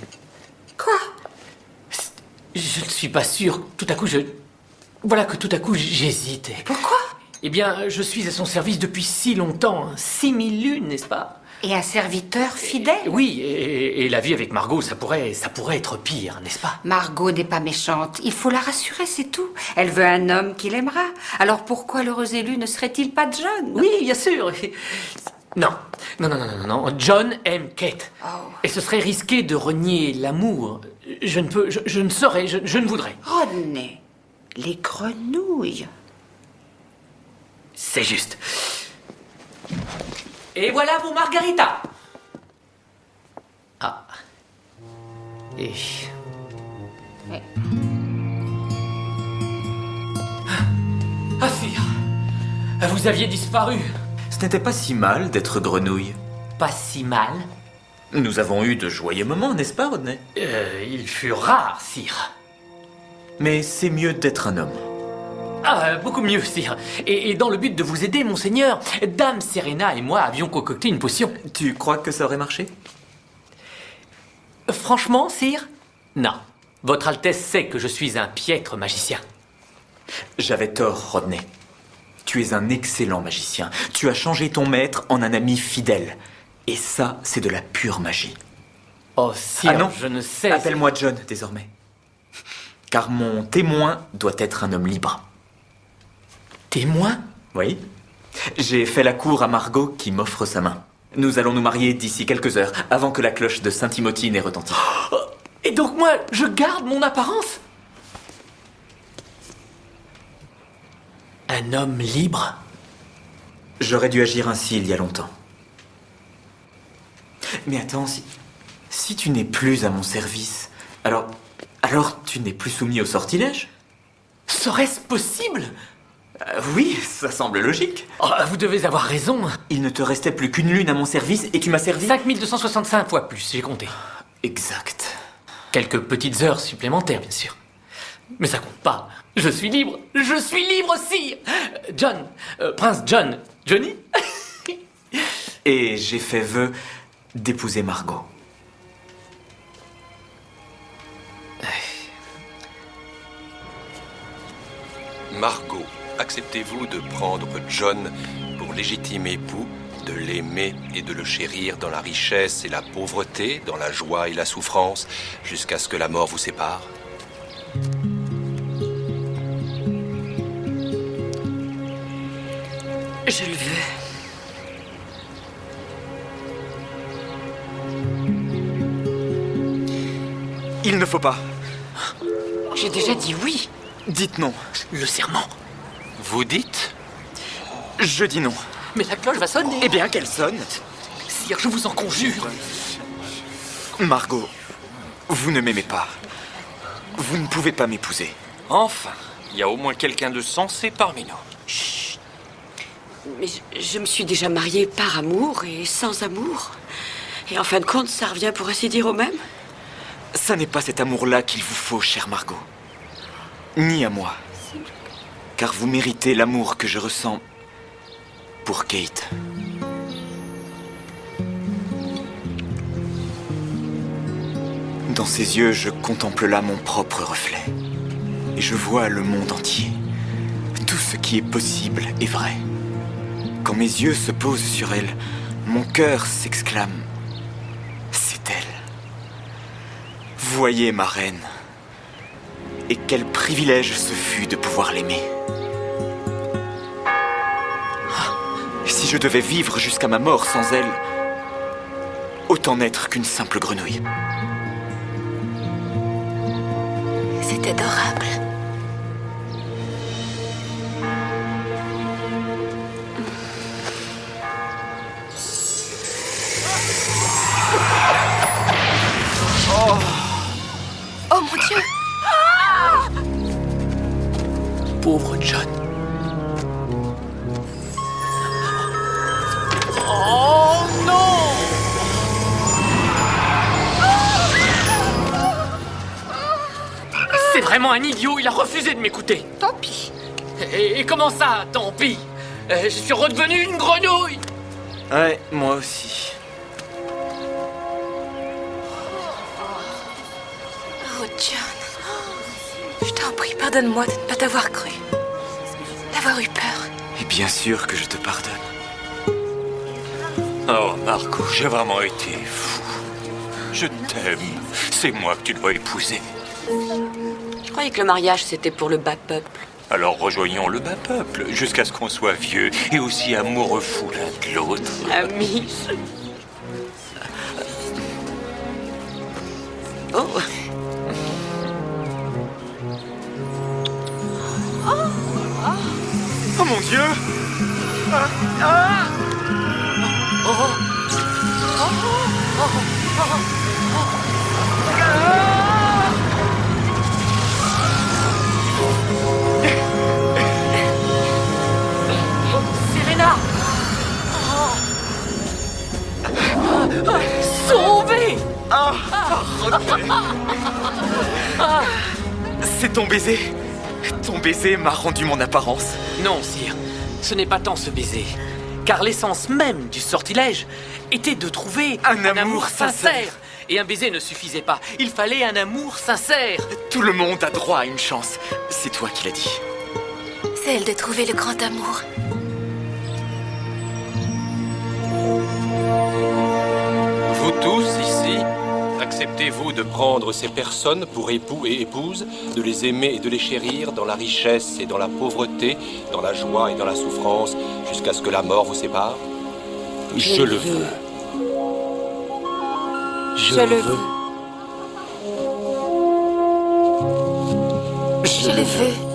Quoi? Je ne suis pas sûr. Tout à coup, Voilà que tout à coup, j'hésite. Pourquoi? Eh bien, je suis à son service depuis si longtemps. 6000 lunes, n'est-ce pas? Et un serviteur fidèle? Oui, et la vie avec Margot, ça pourrait être pire, n'est-ce pas? Margot n'est pas méchante. Il faut la rassurer, c'est tout. Elle veut un homme qui l'aimera. Alors pourquoi l'heureux élu ne serait-il pas John? Oui, bien sûr. Non. John aime Kate. Oh. Et ce serait risqué de renier l'amour. Je ne saurais, je ne voudrais. Rodney, les grenouilles. C'est juste. Et voilà vos margaritas. Ah. Et... Ah, sire. Vous aviez disparu. Ce n'était pas si mal d'être grenouille. Pas si mal? Nous avons eu de joyeux moments, n'est-ce pas, Rodney? Ils furent rares, sire. Mais c'est mieux d'être un homme. Ah, beaucoup mieux, sire. Et dans le but de vous aider, monseigneur, Dame Serena et moi avions concocté une potion. Tu crois que ça aurait marché? Franchement, sire? Non. Votre Altesse sait que je suis un piètre magicien. J'avais tort, Rodney. Tu es un excellent magicien. Tu as changé ton maître en un ami fidèle. Et ça, c'est de la pure magie. Oh, sire, ah non, je ne sais... Appelle-moi John, désormais. Car mon témoin doit être un homme libre. Témoin? Oui. J'ai fait la cour à Margot qui m'offre sa main. Nous allons nous marier d'ici quelques heures, avant que la cloche de Saint-Timothy n'ait retenti. Et donc moi, je garde mon apparence? Un homme libre? J'aurais dû agir ainsi il y a longtemps. Mais attends, si tu n'es plus à mon service, alors tu n'es plus soumis au sortilège? Serait-ce possible? Oui, ça semble logique. Oh, vous devez avoir raison. Il ne te restait plus qu'une lune à mon service et tu m'as servi... 5265 fois plus, j'ai compté. Exact. Quelques petites heures supplémentaires, bien sûr. Mais ça compte pas. Je suis libre. Je suis libre aussi. John, Prince John, Johnny. Et j'ai fait vœu d'épouser Margot. Margot, acceptez-vous de prendre John pour légitime époux, de l'aimer et de le chérir dans la richesse et la pauvreté, dans la joie et la souffrance, jusqu'à ce que la mort vous sépare? Je le veux. Il ne faut pas. J'ai déjà dit oui. Dites non. Le serment. Vous dites? Je dis non. Mais la cloche va sonner. Eh bien, qu'elle sonne. Sire, je vous en conjure. Margot, vous ne m'aimez pas. Vous ne pouvez pas m'épouser. Enfin, il y a au moins quelqu'un de sensé parmi nous. Chut. Mais je me suis déjà mariée par amour et sans amour. Et en fin de compte, ça revient pour ainsi dire au même. Ça n'est pas cet amour-là qu'il vous faut, chère Margot. Ni à moi. Car vous méritez l'amour que je ressens pour Kate. Dans ses yeux, je contemple là mon propre reflet. Et je vois le monde entier. Tout ce qui est possible est vrai. Quand mes yeux se posent sur elle, mon cœur s'exclame. C'est elle. Voyez ma reine. Et quel privilège ce fut de pouvoir l'aimer. Si je devais vivre jusqu'à ma mort sans elle, autant n'être qu'une simple grenouille. C'est adorable. Oh mon Dieu! Pauvre John. Oh non! C'est vraiment un idiot, il a refusé de m'écouter. Tant pis. Et comment ça, tant pis? Je suis redevenu une grenouille. Ouais, moi aussi. Oh, John. Je t'en prie, pardonne-moi de ne pas t'avoir cru. D'avoir eu peur. Et bien sûr que je te pardonne. Oh, Margot, j'ai vraiment été fou. Je t'aime. C'est moi que tu dois épouser. Je croyais que le mariage, c'était pour le bas peuple. Alors rejoignons le bas peuple, jusqu'à ce qu'on soit vieux et aussi amoureux fous l'un de l'autre. Amis. Oh. Oh mon Dieu! Serena! Sauvé! C'est ton baiser. Ton baiser m'a rendu mon apparence. Non, sire, ce n'est pas tant ce baiser. Car l'essence même du sortilège était de trouver un amour sincère Et un baiser ne suffisait pas. Il fallait un amour sincère. Tout le monde a droit à une chance. C'est toi qui l'as dit. Celle de trouver le grand amour. Vous tous, ici, acceptez-vous de prendre ces personnes pour époux et épouses, de les aimer et de les chérir dans la richesse et dans la pauvreté, dans la joie et dans la souffrance, jusqu'à ce que la mort vous sépare? Je le veux. Je le veux. Je le veux.